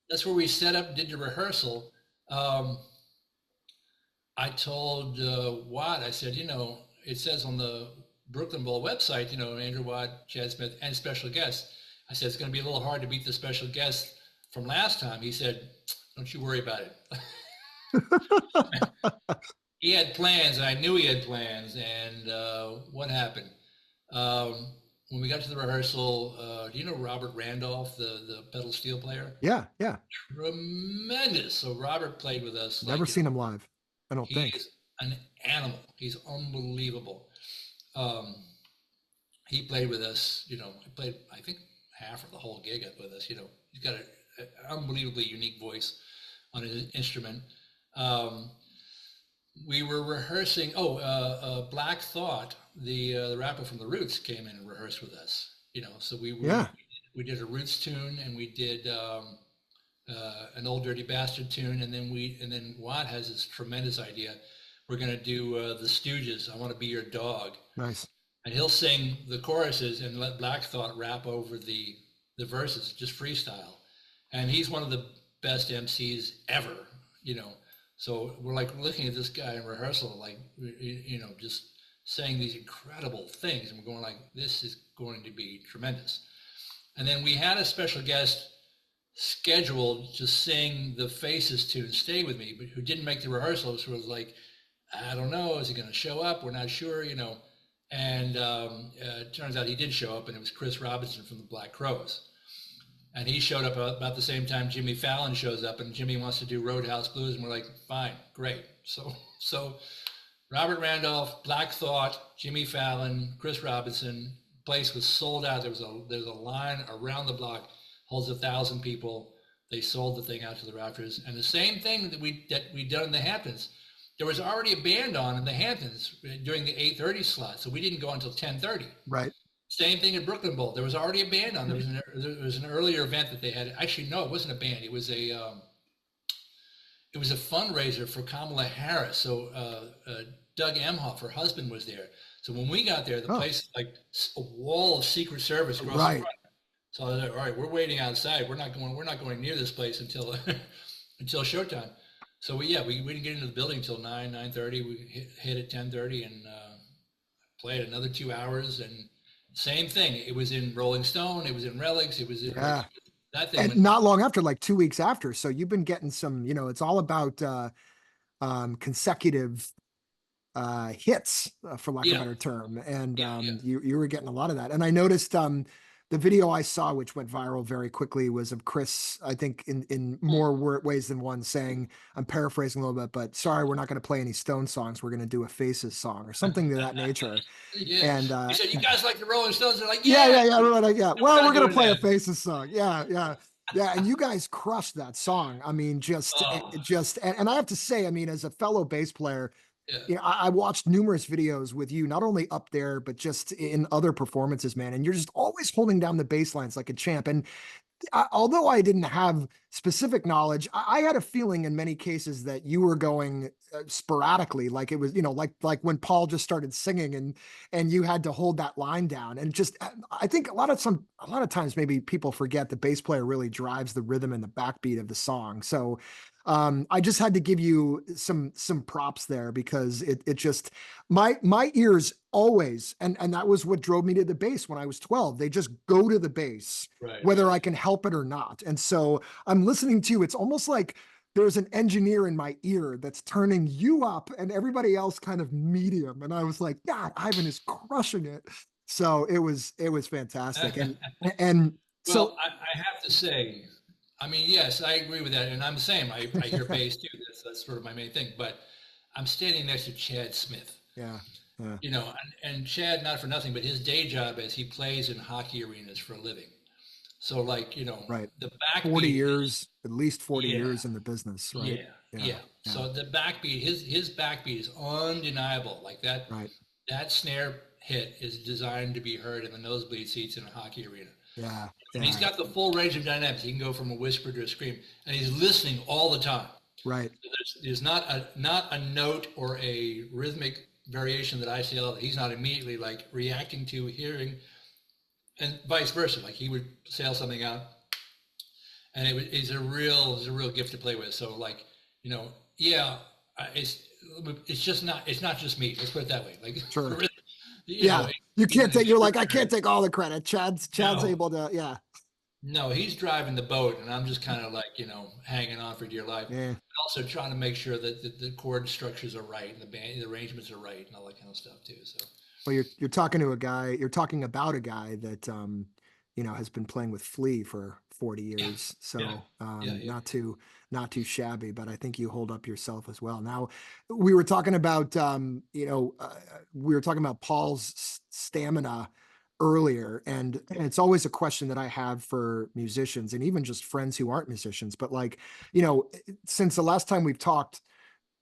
That's where we set up, did the rehearsal. Um, I told Watt, I said, it says on the Brooklyn Bowl website, Andrew Watt, Chad Smith, and special guests. I said, it's going to be a little hard to beat the special guest from last time. He said, don't you worry about it. He had plans, and I knew he had plans. And what happened? When we got to the rehearsal, do you know Robert Randolph, the pedal steel player? Yeah. Yeah. Tremendous. So Robert played with us. Never seen him live. I don't He think. is an animal. He's unbelievable. Um, he played with us. He played, I think, half of the whole gig with us. He's got an unbelievably unique voice on his instrument. Um, we were rehearsing. Black Thought, the rapper from the Roots, came in and rehearsed with us. So Yeah. we did a Roots tune, and we did an Old Dirty Bastard tune, and then Watt has this tremendous idea. We're gonna do the Stooges. I Want to Be Your Dog, Nice. and he'll sing the choruses and let Black Thought rap over the verses, just freestyle. And he's one of the best MCs ever. You know, so we're like looking at this guy in rehearsal, like just saying these incredible things, and we're going like, this is going to be tremendous. And then we had a special guest scheduled to sing the Faces tune, Stay With Me, but who didn't make the rehearsal. So it was like, I don't know, is he going to show up? We're not sure, And it turns out he did show up, and it was Chris Robinson from the Black Crowes. And he showed up about the same time Jimmy Fallon shows up, and Jimmy wants to do Roadhouse Blues, and we're like, fine, great. So Robert Randolph, Black Thought, Jimmy Fallon, Chris Robinson, place was sold out. There's a line around the block, holds 1,000 people. They sold the thing out to the rafters. And the same thing that we'd done in the Hamptons. There was already a band on in the Hamptons during the 8:30 slot, so we didn't go until 10:30. Right. Same thing at Brooklyn Bowl. There was already a band on. There was an earlier event that they had. Actually, no, it wasn't a band. It was a fundraiser for Kamala Harris. So Doug Emhoff, her husband, was there. So when we got there, the Oh, place like a wall of Secret Service across the right. front. So I was like, all right, we're waiting outside. We're not going near this place until until showtime. So we didn't get into the building until 9:30. We hit at 10:30 and played another 2 hours. And same thing. It was in Rolling Stone. It was in Relics. It was in Yeah. that thing And went. not long after, like 2 weeks after. So you've been getting some, it's all about consecutive hits, for lack of a Yeah, better term. And yeah. you were getting a lot of that. And I noticed the video I saw, which went viral very quickly, was of Chris, I think in more ways than one, saying, I'm paraphrasing a little bit, but sorry, we're not going to play any Stone songs. We're going to do a Faces song or something to that nature. Yeah. And He said, "You guys like the Rolling Stones?" They're like, yeah, "Yeah, yeah, yeah, right, yeah. we're Well, not we're gonna doing play a that." Faces song. Yeah, yeah, yeah. And you guys crushed that song. I mean, Oh, and I have to say, I mean, as a fellow bass player, yeah. I watched numerous videos with you, not only up there, but just in other performances, man. And you're just always holding down the bass lines like a champ. And although I didn't have specific knowledge, I had a feeling in many cases that you were going sporadically, like it was, like when Paul just started singing and you had to hold that line down. And just, I think a lot of times maybe people forget the bass player really drives the rhythm and the backbeat of the song. So I just had to give you some props there because it just my ears always, and that was what drove me to the bass when I was 12. They just go to the bass Right, whether right. I can help it or not. And so I'm listening to you. It's almost like there's an engineer in my ear that's turning you up and everybody else kind of medium. And I was like, God, Ivan is crushing it. So it was fantastic. And Well, so I have to say, I mean, yes, I agree with that, and I'm the same. I hear bass too. That's sort of my main thing. But I'm standing next to Chad Smith, yeah, yeah, and Chad, not for nothing, but his day job is he plays in hockey arenas for a living. So, like, right. the 40 backbeat is, years, at least 40 yeah, years in the business, right? yeah, Yeah, yeah. yeah, So the backbeat, his backbeat is undeniable. Like right. that snare hit is designed to be heard in the nosebleed seats in a hockey arena. Yeah, And he's yeah, got the full range of dynamics. He can go from a whisper to a scream, and he's listening all the time. right. There's not a note or a rhythmic variation that I see that he's not immediately like reacting to hearing, and vice versa. Like he would sail something out, and it's a real gift to play with. So like yeah, it's not just me. Let's put it that way. Like Sure. you know, Yeah. You he's can't an take, you're like, I can't extraordinary. take all the credit. Chad's No, able to, yeah, no, he's driving the boat, and I'm just kind of like, hanging on for dear life. yeah. But also trying to make sure that the chord structures are right and the arrangements are right and all that kind of stuff too. So, Well, you're talking to a guy, you're talking about a guy that has been playing with Flea for 40 yeah, years. yeah, So yeah, yeah. not too shabby, but I think you hold up yourself as well. Now, we were talking about we were talking about Paul's stamina earlier, and it's always a question that I have for musicians and even just friends who aren't musicians, but like, since the last time we've talked,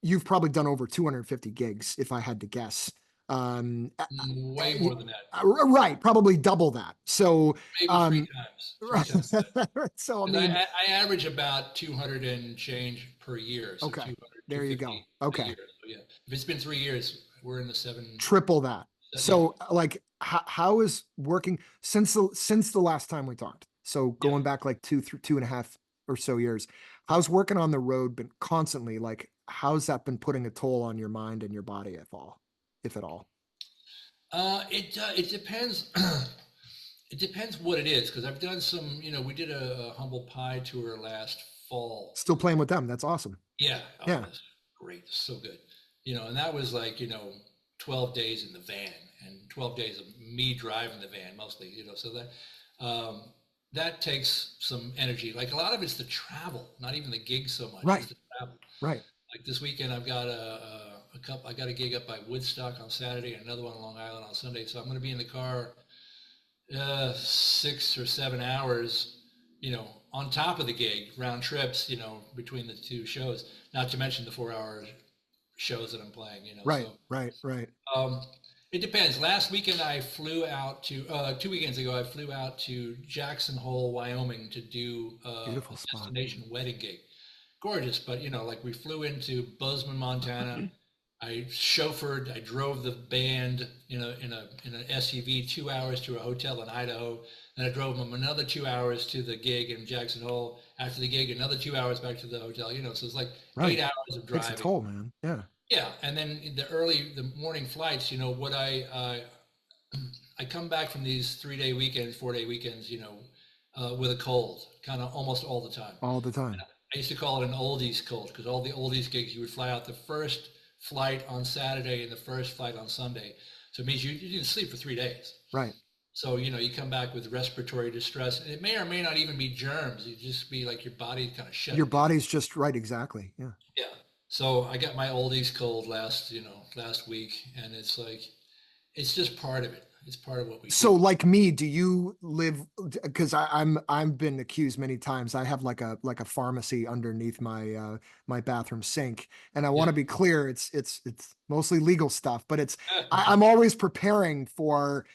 you've probably done over 250 gigs, if I had to guess. Um, Way more than that. right, probably double that. So, Maybe three um, times. Three times that. so I Because mean, I average about 200 and change per year, so okay, 200, there you go. 250 a Okay, year. So yeah, if it's been 3 years, we're in the seven. triple that. Yeah, So, like, how is working since the last time we talked? So yeah. going back like 2.5 or so years, how's working on the road been constantly? Like, how's that been putting a toll on your mind and your body, if at all? It depends. It depends what it is, because I've done some. We did a humble pie tour last fall. Still playing with them? That's awesome. Yeah. Oh, Yeah. that's great. So good. And that was like 12 days in the van and 12 days of me driving the van mostly. So that takes some energy. Like a lot of it's the travel, not even the gig so much. It's Right. the travel. Right. Like this weekend, I've got a couple. I got a gig up by Woodstock on Saturday, and another one on Long Island on Sunday. So I'm going to be in the car 6 or 7 hours, on top of the gig, round trips, between the two shows. Not to mention the 4 hour shows that I'm playing. Right. So Right. Right. um, it depends. Last weekend, I flew out to 2 weekends ago. I flew out to Jackson Hole, Wyoming, to do Beautiful a spot. destination wedding gig. Gorgeous, but like we flew into Bozeman, Montana. I chauffeured. I drove the band, in an SUV 2 hours to a hotel in Idaho. Then I drove them another 2 hours to the gig in Jackson Hole. After the gig, another 2 hours back to the hotel. So it's like eight Right. hours of Takes a driving. toll, man. Yeah. Yeah, and then in the morning flights. What I come back from these 3 day weekends, 4 day weekends. With a cold, kind of almost all the time. All the time. I used to call it an oldies cold because all the oldies gigs, you would fly out the first flight on Saturday and the first flight on Sunday. So it means you didn't sleep for 3 days. Right. So, you come back with respiratory distress. And it may or may not even be germs. It just be like your body kind of Your shutting down. body's just right. Exactly. Yeah. Yeah. So I got my oldies cold last week, and it's like, it's just part of it. It's part of what we So, do. like me, do you live? Because I've been accused many times. I have like a pharmacy underneath my bathroom sink, and I want Yeah. to be clear. It's mostly legal stuff, but I'm always preparing for.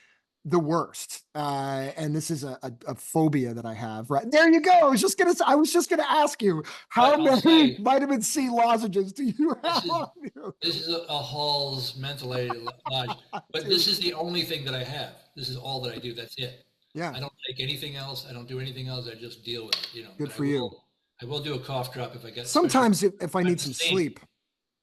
the worst. And this is a phobia that I have. Right there, you go. I was just gonna ask you, how But I'll many say vitamin C lozenges do you this have is on you, this is a Hall's mental aid lodge, but this dude? is the only thing that I have. This is all that I do. That's it. Yeah, I don't take anything else. I don't do anything else. I just deal with it, good But for you. I will do a cough drop if I get, especially Sometimes if I if I'm need some sustained. sleep,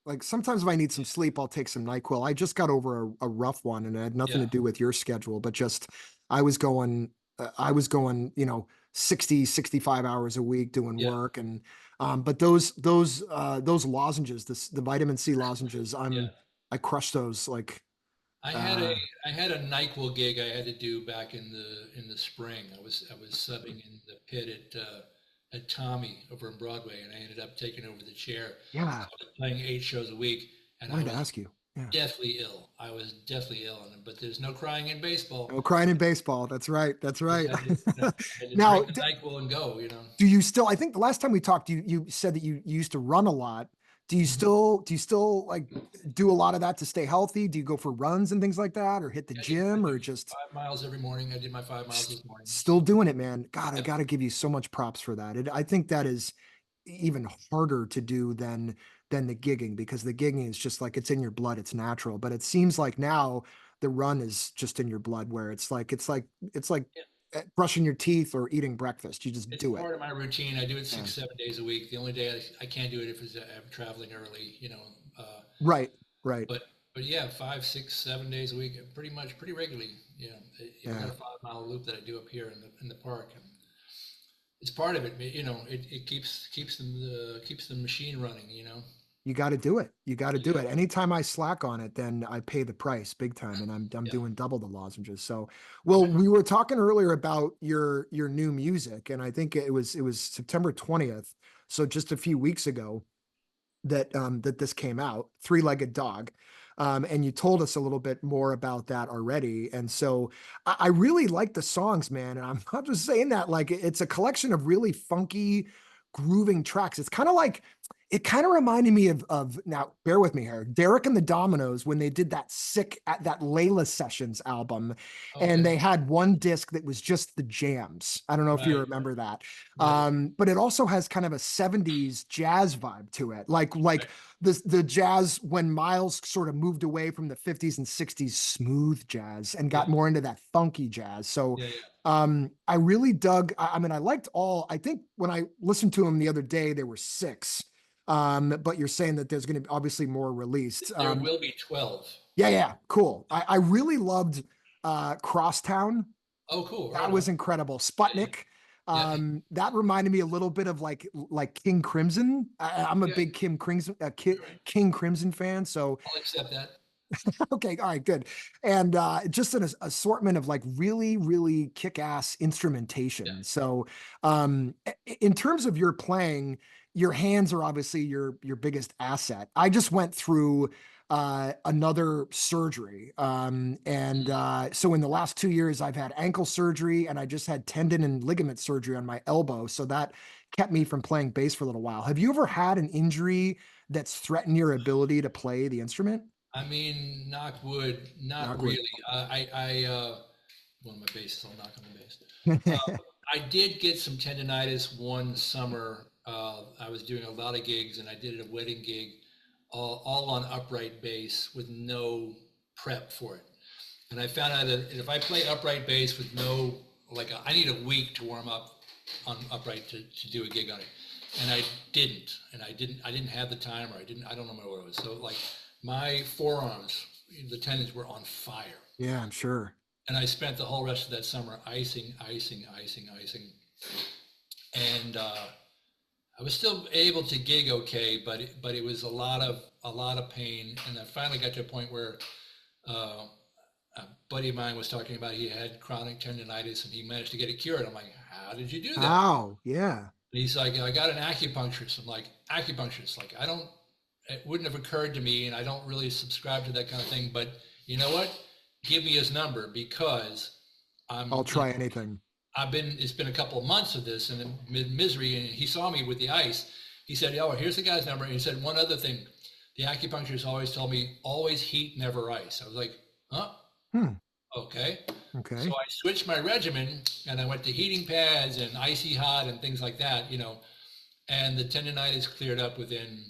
like sometimes if I need some sleep, I'll take some NyQuil. I just got over a rough one, and it had nothing Yeah, to do with your schedule, but just I was going, I was going, 60, 65 hours a week doing yeah, work. And but those lozenges, the vitamin C lozenges, yeah. I crush those like I had a uh I had a NyQuil gig I had to do back in the spring. I was subbing in the pit at Tommy over in Broadway, and I ended up taking over the chair. yeah, So I was playing 8 shows a week, I and I wanted to was ask you. Yeah. deathly ill. I was deathly ill, but there's no crying in baseball. No crying in baseball. That's right. That's Just right. had to, I had to Now, drink the NyQuil and go. do you still, I think the last time we talked, you said that you used to run a lot. Mhm. Do you still like do a lot of that to stay healthy? Do you go for runs and things like that or hit the I gym do or just 5 miles every morning. I did my 5 miles this morning. still So doing it, man? God, I yeah, got to give you so much props for that. I think that is even harder to do than the gigging, because the gigging is just like it's in your blood, it's natural. But it seems like now the run is just in your blood, where it's like yeah. brushing your teeth or eating breakfast. You just It's do it. part of my routine. I do it Yeah. 6, 7 days a week. The only day I can't do it if I'm traveling early. Uh, Right. Right. but but yeah, 5, 6, 7 days a week, pretty regularly. I've got Yeah. a 5 mile loop that I do up here in the park, and it's part of it. It keeps the machine running. You got to do it. You got to You do got it. Anytime I slack on it, then I pay the price big time, and I'm yeah. doing double the lozenges. So, well, we were talking earlier about your new music, and I think it was September 20th, so just a few weeks ago that this came out, Three-Legged Dog. And you told us a little bit more about that already. And so I really like the songs, man. And I'm not just saying that, like it's a collection of really funky, grooving tracks. It kind of reminded me of now, bear with me here, Derek and the Dominoes when they did that sick at that Layla Sessions album, and Okay. they had one disc that was just the jams. I don't know if you Right. remember that. Right. But it also has kind of a 70s jazz vibe to it. Like Right. the jazz when Miles sort of moved away from the 50s and 60s smooth jazz and got Yeah. more into that funky jazz. So Yeah. Yeah. I really dug, I mean, I liked I think when I listened to them the other day, there were six. But you're saying that there's going to be obviously more released. There will be 12. Yeah, yeah, cool. I really loved Crosstown. Oh, cool. Right That on. was incredible. Yeah. Sputnik. Yeah. Yeah. That reminded me a little bit of like King Crimson. I'm a Yeah. big All right. King Crimson fan. So I'll accept that. okay, all right, good. And just an assortment of like really, really kick-ass Yeah. instrumentation. So in terms of your playing, your hands are obviously your biggest asset. I just went through another surgery. And so in the last 2 years, I've had ankle surgery and I just had tendon and ligament surgery on my elbow. So that kept me from playing bass for a little while. Have you ever had an injury that's threatened your ability to play the instrument? I mean, knock wood, not Knock wood. really. One of my bases, I'll knock on the bass. Uh, I did get some tendonitis one summer. I was doing a lot of gigs, and I did a wedding gig, all on upright bass with no prep for it. And I found out that if I play upright bass with I need a week to warm up on upright to do a gig on it. And I didn't, I didn't have the time, or I don't know what it was. So like my forearms, the tendons were on fire. Yeah, I'm sure. And I spent the whole rest of that summer icing, icing, icing, icing. And I was still able to gig okay, but it was a lot of pain. And I finally got to a point where uh, a buddy of mine was talking about he had chronic tendonitis and he managed to get it cured. I'm like, how did you do that? How? Yeah. And he's like, I got an acupuncturist. I'm like, acupuncturist? Like, it wouldn't have occurred to me, and I don't really subscribe to that kind of thing. But you know what? Give me his number because I'll I'm, try anything. it's been a couple of months of this and misery. And he saw me with the ice. He said, oh, here's the guy's number. And he said, one other thing. The acupuncturist always told me, always heat, never ice. I was like, huh? Hmm. Okay. Okay. So I switched my regimen and I went to heating pads and icy hot and things like that, and the tendonitis cleared up within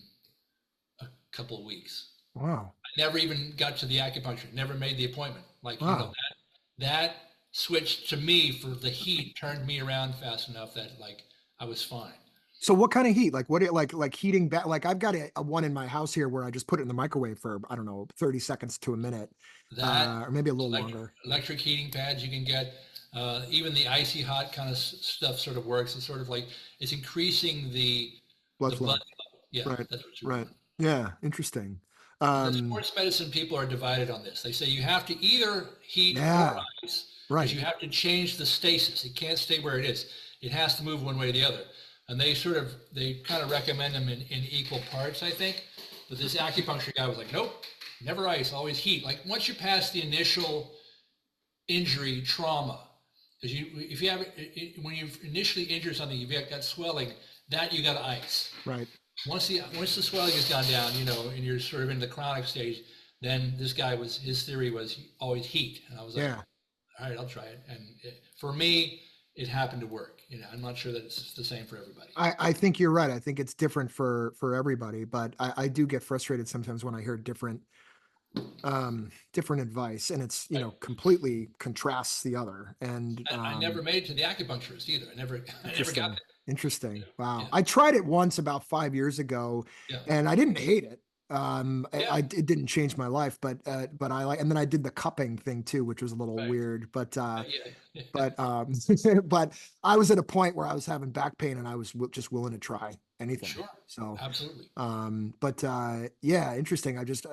a couple of weeks. Wow. I never even got to the acupuncture, never made the appointment. Like, Wow. that switch to me for the heat turned me around fast enough that like I was fine. So what kind of heat? Like what? Like heating back? Like I've got a one in my house here where I just put it in the microwave for I don't know 30 seconds to a minute, That or maybe a little longer. electric heating pads you can get, even the icy hot kind of stuff sort of works. It's sort of like it's increasing Blood the blood flow. flow. Yeah, Right. that's what you Right. want. Yeah. Interesting. The Um, sports medicine people are divided on this. They say you have to either heat or yeah. ice because Right. you have to change the stasis. It can't stay where it is. It has to move one way or the other. And they kind of recommend them in equal parts, I think. But this acupuncture guy was like, nope, never ice, always heat. Like once you pass the initial injury trauma, because if you have when you've initially injured something, you've got swelling, that you got to ice. Right. Once the swelling has gone down, and you're sort of in the chronic stage, then his theory was always heat, and I was like, Yeah. all right, I'll try it. And for me, it happened to work. I'm not sure that it's the same for everybody. I think you're right. I think it's different for everybody, but I do get frustrated sometimes when I hear different advice and it's completely contrasts the other and I never made it to the acupuncturist either. I never got interesting. there. Interesting. Wow. Yeah, I tried it once about 5 years ago yeah, and I didn't hate it. yeah, It didn't change my life, but I like, and then I did the cupping thing too, which was a little right, weird, yeah, but, but I was at a point where I was having back pain and I was just willing to try anything. sure, So, absolutely. but, yeah, interesting. I just,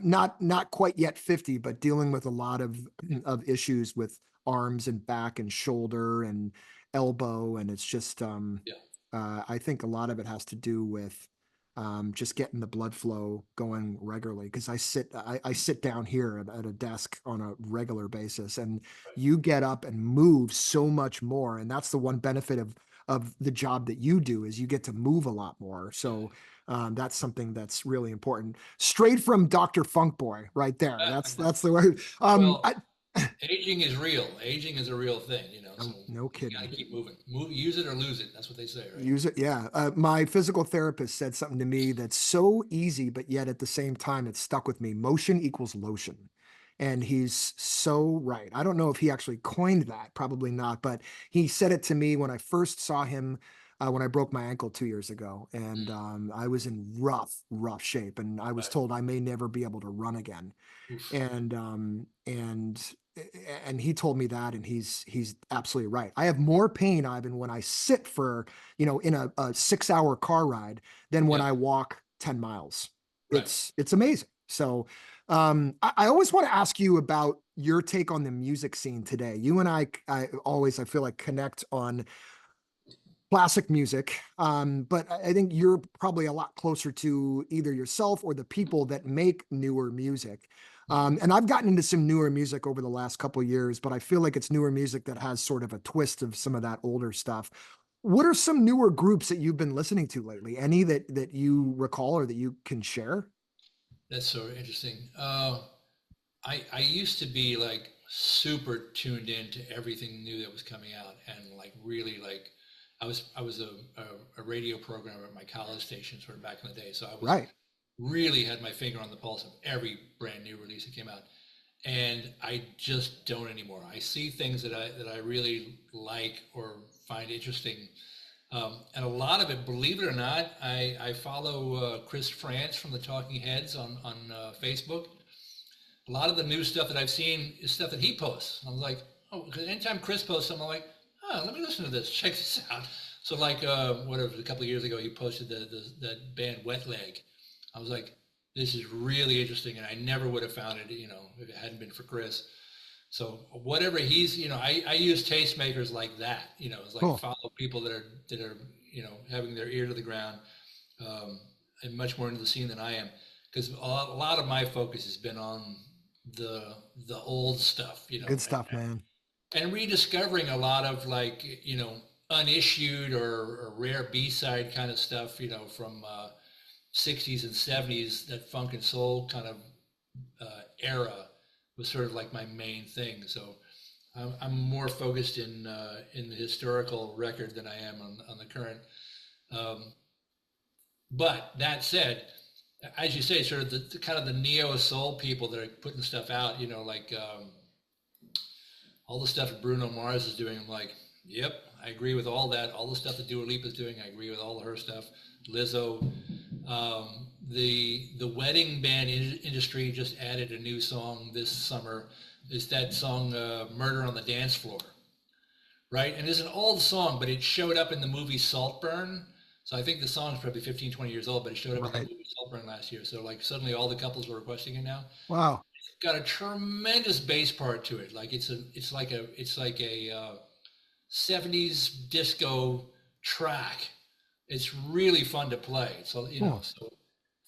not quite yet 50, but dealing with a lot of issues with arms and back and shoulder and elbow. And it's just, Yeah, I think a lot of it has to do with just getting the blood flow going regularly. Because I sit down here at a desk on a regular basis, and right. you get up and move so much more. And that's the one benefit of the job that you do is you get to move a lot more. Yeah. So that's something that's really important. Straight from Dr. Funkboy, right there. That's the word. Well, aging is real. Aging is a real thing, so No you got to kidding. keep moving. Use it or lose it. That's what they say, right? Use it. Yeah. My physical therapist said something to me that's so easy, but yet at the same time, it stuck with me. Motion equals lotion. And he's so right. I don't know if he actually coined that, probably not, but he said it to me when I first saw him when I broke my ankle 2 years ago. And I was in rough shape. And I was Right. told I may never be able to run again. Oof. And he told me that, and he's absolutely right. I have more pain, Ivan, when I sit for in a 6 hour car ride than when Yeah. I walk 10 miles. Right. It's amazing. So I always want to ask you about your take on the music scene today. You and I feel like connect on classic music. But I think you're probably a lot closer to either yourself or the people that make newer music. And I've gotten into some newer music over the last couple of years, but I feel like it's newer music that has sort of a twist of some of that older stuff. What are some newer groups that you've been listening to lately? Any that you recall or that you can share? That's so interesting. I used to be like super tuned in to everything new that was coming out, and like really like I was a radio programmer at my college station sort of back in the day, so I was Right. really had my finger on the pulse of every brand new release that came out, and I just don't anymore. I see things that I really like or find interesting, and a lot of it, believe it or not, I follow Chris France from the Talking Heads on Facebook. A lot of the new stuff that I've seen is stuff that he posts. I'm like, oh, because anytime Chris posts something, I'm like, oh, let me listen to this, check this out. So like, whatever, a couple of years ago, he posted that band Wet Leg. I was like, this is really interesting, and I never would have found it, if it hadn't been for Chris. So whatever I use tastemakers like that, it's like Cool. follow people that are having their ear to the ground, and much more into the scene than I am, because a lot of my focus has been on the old stuff, Good stuff, man. and rediscovering a lot of like unissued or rare B-side kind of stuff, from 60s and 70s, that funk and soul kind of era, was sort of like my main thing. So I'm more focused in the historical record than I am on the current. But that said, as you say, sort of the kind of the neo soul people that are putting stuff out, like all the stuff that Bruno Mars is doing. I'm like, yep, I agree with all that. All the stuff that Dua Lipa is doing, I agree with all of her stuff. Lizzo, the wedding band industry just added a new song this summer. It's that song "Murder on the Dance Floor," right? And it's an old song, but it showed up in the movie Saltburn. So I think the song's probably 15, 20 years old, but it showed up in the movie Saltburn last year. So like suddenly all the couples were requesting it now. Wow. It's got a tremendous bass part to it. Like it's like a 70s disco track. It's really fun to play. So, so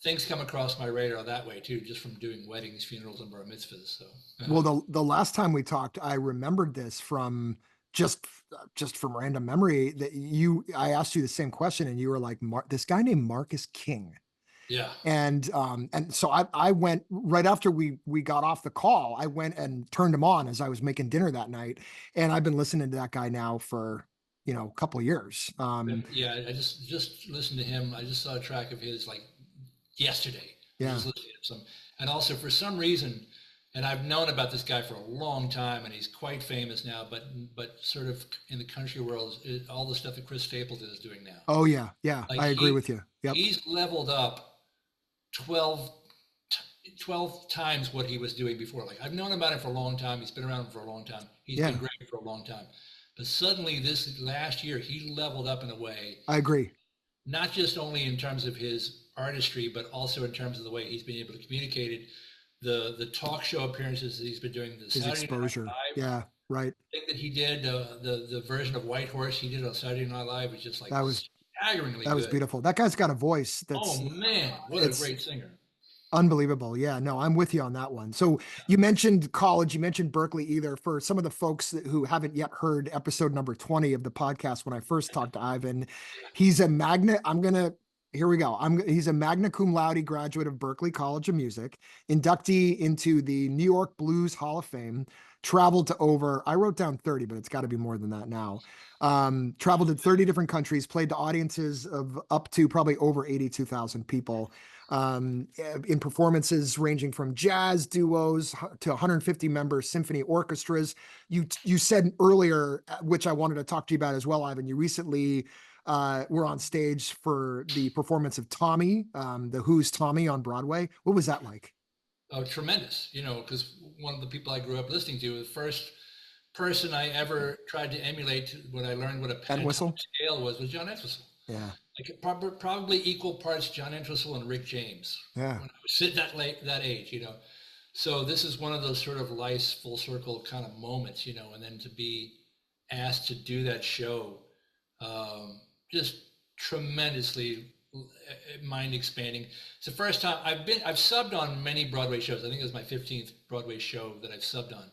things come across my radar that way too, just from doing weddings, funerals, and bar mitzvahs. So, Well, the last time we talked, I remembered this from just from random memory that I asked you the same question and you were like, this guy named Marcus King. yeah. And so I went right after we got off the call, I went and turned him on as I was making dinner that night. And I've been listening to that guy now for, a couple of years. Yeah, I just listened to him. I just saw a track of his like yesterday. Yeah. Just listening to some, and also for some reason, and I've known about this guy for a long time, and he's quite famous now. But sort of in the country world, all the stuff that Chris Stapleton is doing now. Oh yeah, Like I agree with you. Yep. He's leveled up 12 times what he was doing before. Like I've known about him for a long time. He's been around for a long time. He's been great for a long time. But suddenly this last year, he leveled up in a way. I agree. Not just only in terms of his artistry, but also in terms of the way he's been able to communicate it. The talk show appearances that he's been doing, the His Saturday exposure. Night Live Yeah, right. thing that he did, the version of White Horse he did on Saturday Night Live was just like staggeringly that was good. beautiful. That guy's got a voice that's Man, what a great singer. Unbelievable. Yeah, no, I'm with you on that one. So you mentioned college, you mentioned Berkeley. Either for some of the folks who haven't yet heard episode number 20 of the podcast, when I first talked to Ivan, he's a here we go. He's a magna cum laude graduate of Berkeley College of Music, inductee into the New York Blues Hall of Fame, traveled to I wrote down 30, but it's got to be more than that now. Traveled to 30 different countries, played to audiences of up to probably over 82,000 people. In performances ranging from jazz duos to 150 member symphony orchestras. You said earlier, which I wanted to talk to you about as well, Ivan, you recently were on stage for the performance of Tommy, the Who's Tommy on Broadway. What was that like? Oh, tremendous. Because one of the people I grew up listening to, the first person I ever tried to emulate when I learned what a pentatonic scale was John Entwistle. Yeah. Like probably equal parts John Entwistle and Rick James. Yeah. When I was at that age, So this is one of those sort of life's full circle kind of moments, and then to be asked to do that show, just tremendously mind expanding. It's the first time I've subbed on many Broadway shows. I think it was my 15th Broadway show that I've subbed on.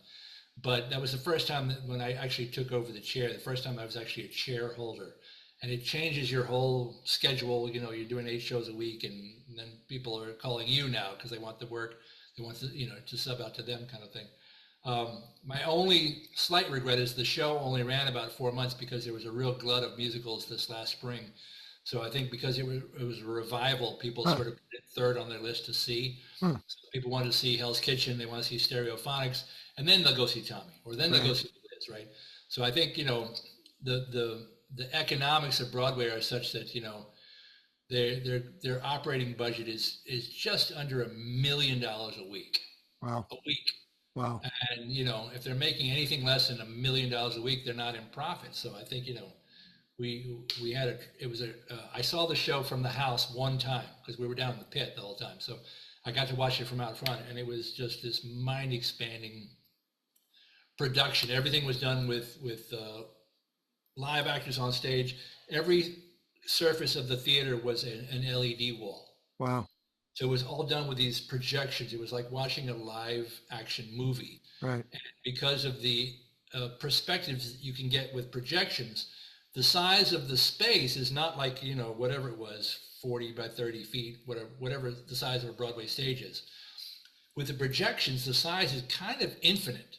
But that was the first time when I actually took over the chair, the first time I was actually a chair holder. And it changes your whole schedule. You're doing 8 shows a week, and then people are calling you now because they want the work. They want to, to sub out to them kind of thing. My only slight regret is the show only ran about 4 months because there was a real glut of musicals this last spring. So I think because it was a revival, people sort of put it third on their list to see. So people want to see Hell's Kitchen, they want to see Stereophonics, and then they'll go see Tommy, or then they'll go see Liz, right? So I think, the economics of Broadway are such that, their operating budget is just under $1 million a week. Wow. A week. Wow. And, if they're making anything less than $1 million a week, they're not in profit. So I think, I saw the show from the house one time because we were down in the pit the whole time. So I got to watch it from out front, and it was just this mind expanding production. Everything was done with live actors on stage. Every surface of the theater was an LED wall. Wow. So it was all done with these projections. It was like watching a live action movie. Right. And because of the perspectives that you can get with projections, the size of the space is not like, whatever it was, 40 by 30 feet, whatever the size of a Broadway stage is. with the projections, the size is kind of infinite.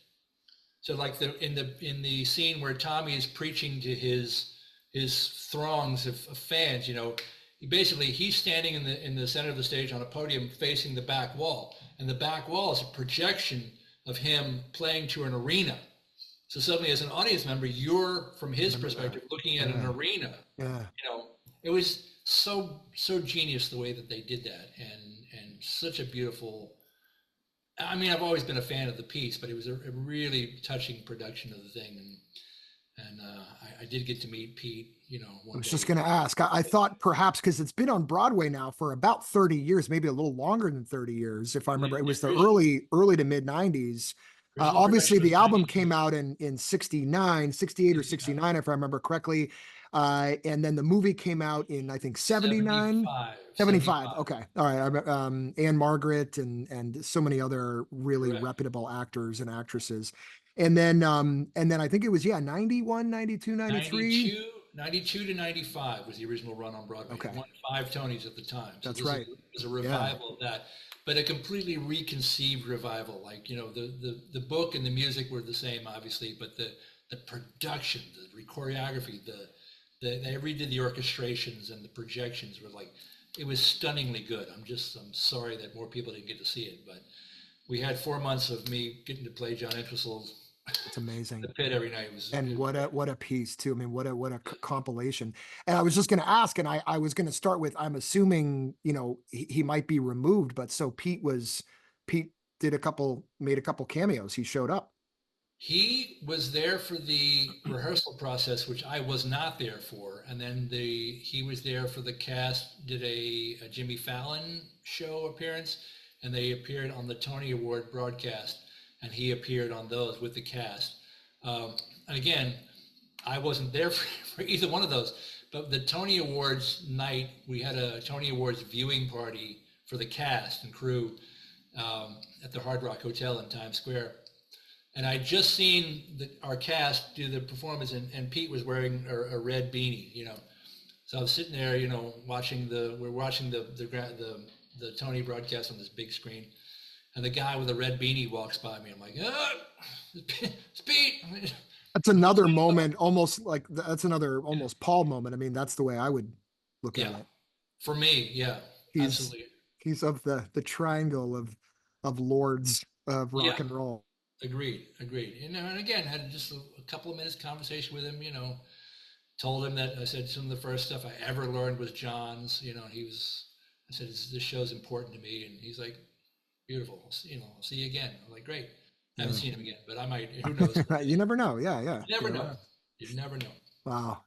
So like in the scene where Tommy is preaching to his throngs of fans, he's standing in the center of the stage on a podium facing the back wall, and the back wall is a projection of him playing to an arena. So suddenly, as an audience member, you're, from his perspective, looking at an arena. Yeah. It was so genius the way that they did that, and such a beautiful. I mean, I've always been a fan of the piece, but it was a really touching production of the thing, and I did get to meet Pete. I was just going to ask. I thought perhaps because it's been on Broadway now for about 30 years, maybe a little longer than 30 years, if I remember. It was the early to mid 90s. Obviously, the album came out in 69, 68 or 69, if I remember correctly. And then the movie came out in, I think, 79. 75. Okay. All right. Anne Margaret and so many other really reputable actors and actresses. And then I think it was, 91, 92, 93. 92 to 95 was the original run on Broadway. Okay. It won 5 Tonys at the time. So that's right. It was a revival of that, but a completely reconceived revival. Like, the book and the music were the same, obviously, but the production, the choreography, they redid the orchestrations and the projections were like, it was stunningly good. I'm sorry that more people didn't get to see it, but we had 4 months of me getting to play John Entwistle's. It's amazing. The Pit every night what a piece too. I mean, what a compilation. And I was just going to ask, and I was going to start with, I'm assuming, he might be removed, but so Pete made a couple cameos. He showed up. He was there for the rehearsal process, which I was not there for. And then he was there for the cast, did a Jimmy Fallon show appearance, and they appeared on the Tony Award broadcast. And he appeared on those with the cast. And again, I wasn't there for either one of those. But the Tony Awards night, we had a Tony Awards viewing party for the cast and crew at the Hard Rock Hotel in Times Square. And I'd just seen our cast do the performance, and Pete was wearing a red beanie, So I was sitting there, watching the Tony broadcast on this big screen. And the guy with the red beanie walks by me. I'm like, it's Pete. That's another moment, almost Paul moment. I mean, that's the way I would look at it. For me, absolutely. He's of the triangle of lords of rock and roll. Agreed. And again, had just a couple of minutes conversation with him. Told him that I said some of the first stuff I ever learned was John's. And I said, this show's important to me, and he's like, beautiful. I'll see you again. I'm like, great. I haven't seen him again, but I might. Who knows? You never know. Yeah. You never know. You never know. Wow.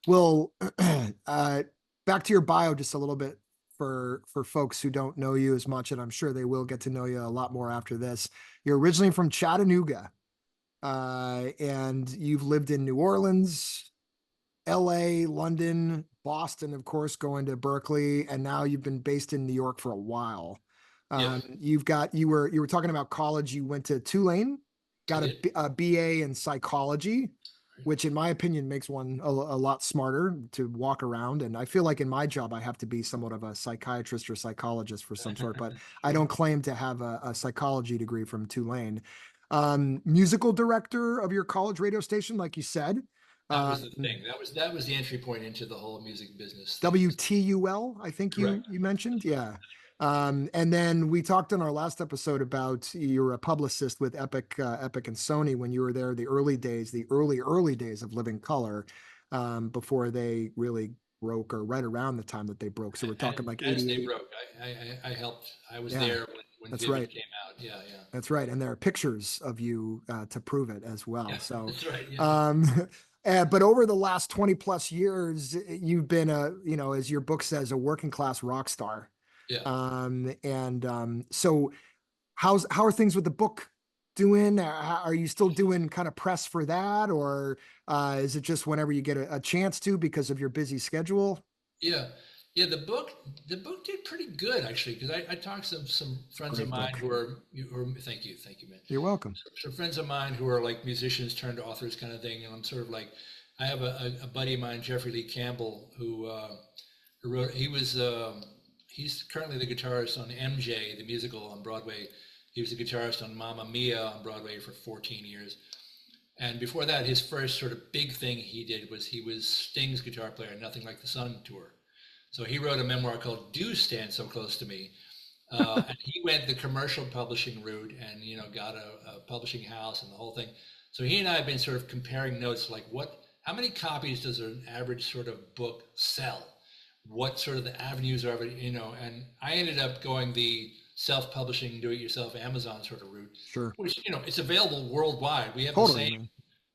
Well, back to your bio just a little bit for folks who don't know you as much, and I'm sure they will get to know you a lot more after this. You're originally from Chattanooga, and you've lived in New Orleans, LA, London, Boston, of course, going to Berkeley, and now you've been based in New York for a while. You were talking about college. You went to Tulane, got a BA in psychology, which in my opinion makes one a lot smarter to walk around. And I feel like in my job, I have to be somewhat of a psychiatrist or psychologist for some sort, but I don't claim to have a psychology degree from Tulane. Musical director of your college radio station, like you said. That was the thing. That was the entry point into the whole music business. WTUL, I think you mentioned. Yeah. And then we talked in our last episode about you're a publicist with Epic and Sony when you were there, the early days of Living Color, before they really broke, or right around the time that they broke. So we're talking like 88. As they broke, I helped. I was there when that's Vivid right. came out. Yeah. That's right. And there are pictures of you to prove it as well. Yeah, so that's right. Yeah. But over the last 20 plus years, you've been as your book says, a working class rock star. Yeah. So how are things with the book doing? Are you still doing kind of press for that, or is it just whenever you get a chance to because of your busy schedule? Yeah. The book did pretty good actually, because I talked to some friends of mine who are thank you, man. You're welcome. Some friends of mine who are like musicians turned authors kind of thing, and I'm sort of like, I have a buddy of mine, Jeffrey Lee Campbell, who wrote. he's currently the guitarist on MJ, the musical on Broadway. He was the guitarist on Mamma Mia on Broadway for 14 years. And before that, his first sort of big thing he did was he was Sting's guitar player on Nothing Like the Sun tour. So he wrote a memoir called Do Stand So Close to Me. And he went the commercial publishing route and, got a publishing house and the whole thing. So he and I have been sort of comparing notes, like how many copies does an average sort of book sell? What sort of the avenues are of it, and I ended up going the self-publishing, do-it-yourself Amazon sort of route, Sure. which, it's available worldwide. We have the same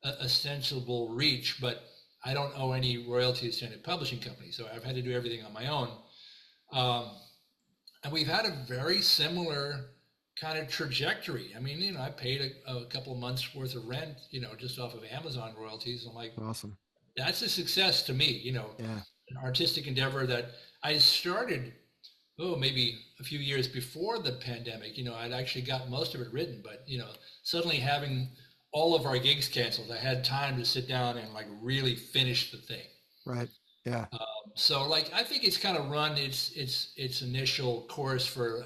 ostensible reach, but I don't owe any royalties to any publishing company. So I've had to do everything on my own. And we've had a very similar kind of trajectory. I mean, I paid a couple of months worth of rent, just off of Amazon royalties. I'm like, awesome. That's a success to me, an artistic endeavor that I started, maybe a few years before the pandemic. I'd actually got most of it written, but, suddenly having all of our gigs canceled, I had time to sit down and like really finish the thing. Right. Yeah. So like, I think it's kind of run its initial course for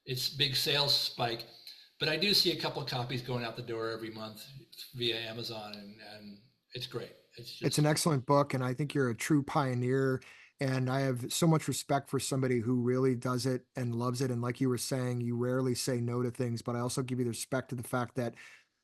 its big sales spike, but I do see a couple of copies going out the door every month via Amazon, and it's great. It's an excellent book, and I think you're a true pioneer. And I have so much respect for somebody who really does it and loves it. And like you were saying, you rarely say no to things, but I also give you the respect to the fact that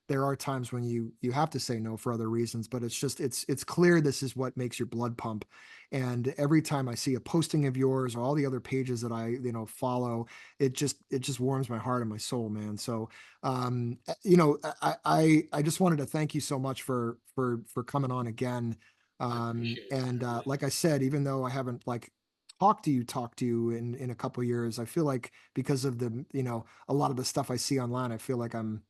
there are times when you have to say no for other reasons, but it's clear this is what makes your blood pump. And every time I see a posting of yours or all the other pages that I follow, it just warms my heart and my soul, man. So I just wanted to thank you so much for coming on again. Like I said, even though I haven't like talked to you in a couple of years, I feel like because of the a lot of the stuff I see online, I feel like I'm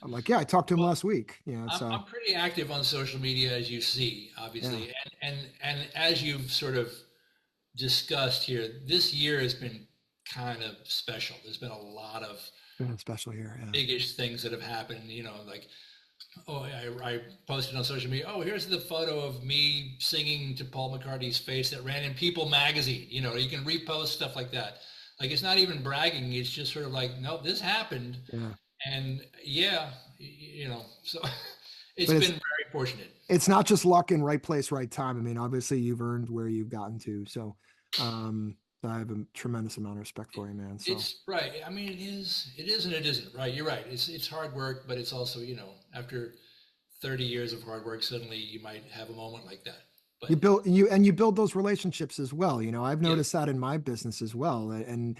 like, yeah, I talked to him last week. I'm pretty active on social media, as you see, obviously, and as you've sort of discussed here, this year has been kind of special. There's been a lot of special here, biggish things that have happened. Like, I posted on social media, here's the photo of me singing to Paul McCartney's face that ran in People magazine. You can repost stuff like that. Like, it's not even bragging. It's just sort of like, no, this happened. Yeah. And so it's been very fortunate. It's not just luck in right place, right time. I mean, obviously you've earned where you've gotten to. So I have a tremendous amount of respect for you, man. So it's right. I mean, it is and it isn't, right? You're right. It's hard work, but it's also, after 30 years of hard work, suddenly you might have a moment like that. But you build those relationships as well. I've noticed that in my business as well. And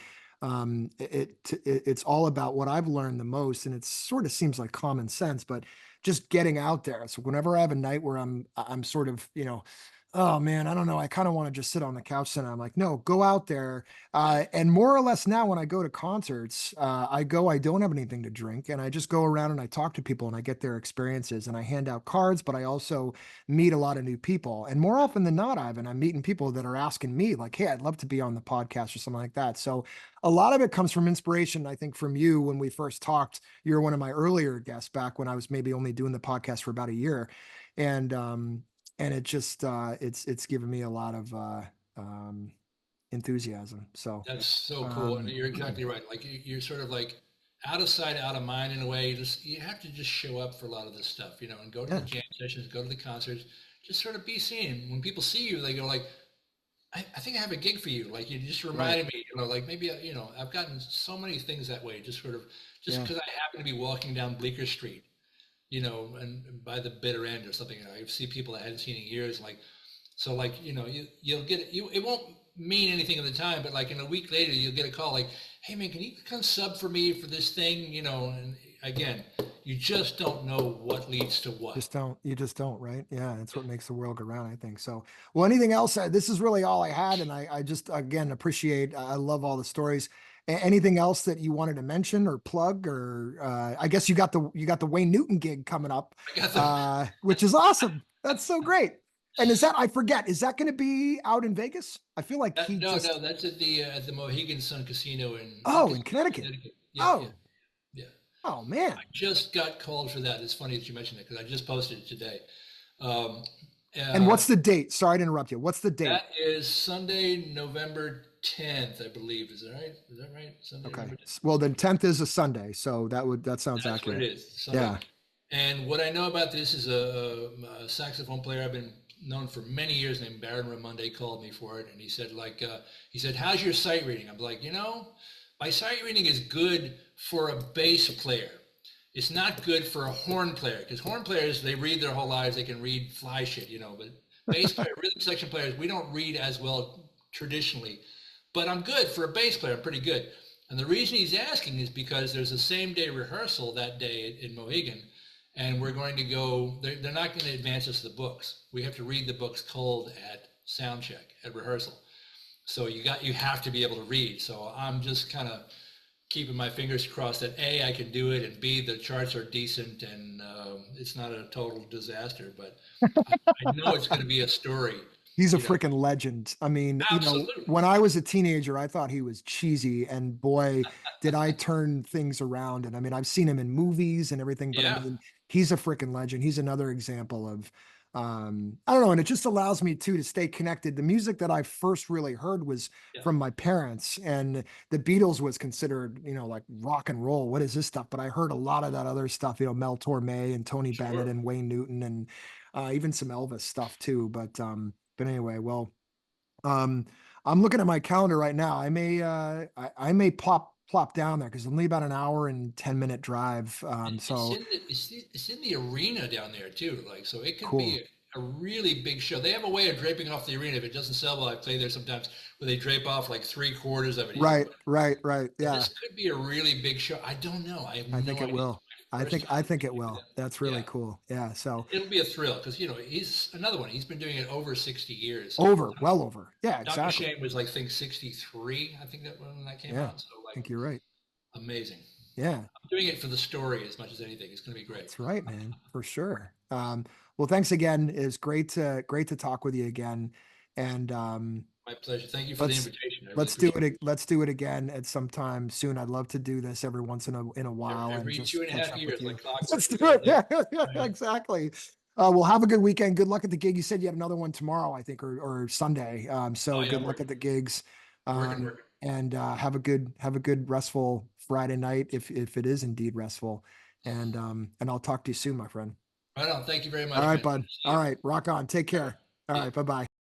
it's all about what I've learned the most, and it sort of seems like common sense, but just getting out there. So whenever I have a night where I'm sort of, oh man, I don't know, I kind of want to just sit on the couch, and I'm like, no, go out there. And more or less now when I go to concerts, I don't have anything to drink, and I just go around and I talk to people and I get their experiences, and I hand out cards, but I also meet a lot of new people. And more often than not, Ivan, I'm meeting people that are asking me like, hey, I'd love to be on the podcast or something like that. So a lot of it comes from inspiration, I think, from you. When we first talked, you were one of my earlier guests back when I was maybe only doing the podcast for about a year. And it just it's given me a lot of enthusiasm. So that's so cool. And you're exactly right. Like you're sort of like out of sight, out of mind in a way. You have to just show up for a lot of this stuff, and go to the jam sessions, go to the concerts, just sort of be seen. When people see you, they go like, I think I have a gig for you. Like, you just reminded me, like maybe, I've gotten so many things that way, just because I happen to be walking down Bleecker Street, and by the bitter end or something, I see people I hadn't seen in years. Like, so like, you'll get it won't mean anything at the time, but like in a week later, you'll get a call like, hey man, can you come sub for me for this thing? And again, you just don't know what leads to what. You just don't, right? Yeah. That's what makes the world go round, I think. So, well, anything else? This is really all I had. And I just, again, appreciate, I love all the stories. Anything else that you wanted to mention or plug, or I guess you got the Wayne Newton gig coming up, which is awesome. That's so great. And is that going to be out in Vegas? I feel like no, that's at the Mohegan Sun Casino in Connecticut. Yeah. Oh man! I just got called for that. It's funny that you mentioned it because I just posted it today. And what's the date? Sorry to interrupt you. What's the date? That is Sunday, November 10th, I believe. Is that right? Is that right? Sunday, Okay. November 10th? Well, then 10th is a Sunday, so that sounds That's what it accurate. is, Sunday. Yeah. And what I know about this is a saxophone player I've been known for many years named Baron Ramonde called me for it, and he said he said, "How's your sight reading?" I'm like, my sight reading is good for a bass player. It's not good for a horn player, because horn players, they read their whole lives, they can read fly shit, but bass player, rhythm section players, we don't read as well traditionally. But I'm good for a bass player. I'm pretty good. And the reason he's asking is because there's a same day rehearsal that day in Mohegan, and we're going to go. They're not going to advance us the books. We have to read the books cold at sound check at rehearsal. So you have to be able to read. So I'm just kind of keeping my fingers crossed that A, I can do it, and B, the charts are decent and it's not a total disaster. But I know it's going to be a story. He's a freaking legend. I mean, Absolutely. when I was a teenager, I thought he was cheesy, and boy, did I turn things around. And I mean, I've seen him in movies and everything, but I Yeah, mean, he's a freaking legend. He's another example of, I don't know. And it just allows me to stay connected. The music that I first really heard was yeah, from my parents, and the Beatles was considered, like rock and roll. What is this stuff? But I heard a lot of that other stuff, Mel Torme and Tony Bennett sure. and Wayne Newton and even some Elvis stuff too. But anyway, well, um, I'm looking at my calendar right now. I may plop down there because it's only about an hour and 10-minute drive. It's So in it's in the arena down there too. Like, so it could cool. be a really big show. They have a way of draping off the arena. If it doesn't sell well, I play there sometimes where they drape off like 3/4 of it. Right, right, right. So Yeah, this could be a really big show. I don't know. I have I no think it idea. will. It's my first I time think it working with will. them. That's really Yeah, cool. Yeah. So it'll be a thrill because he's another one. He's been doing it over 60 years. well over. Yeah, Dr. exactly. Shane was like, I think 63. I think that when that came Yeah, out. So I like think you're right. amazing. Yeah, I'm doing it for the story as much as anything. It's going to be great. that's right, man, for sure. Well, thanks again. It's great to talk with you again. And My pleasure. Thank you for the let's invitation. I really appreciate it. let's do it again at some time soon. I'd love to do this every once in a while and Every two just and a catch half up with years, you. like clockwork. Let's do We got it. to do Yeah, it. yeah, Yeah. exactly. Well, have a good weekend. Good luck at the gig. You said you had another one tomorrow, I think, or Sunday. Oh So yeah, good I'm luck working, at the gigs. working, Um, working. and have a good restful Friday night if it is indeed restful. And I'll talk to you soon, my friend. Right on. Thank you very All much, right, man. bud. See All you. right, rock on. Take All right. care. All See ya. right, bye bye.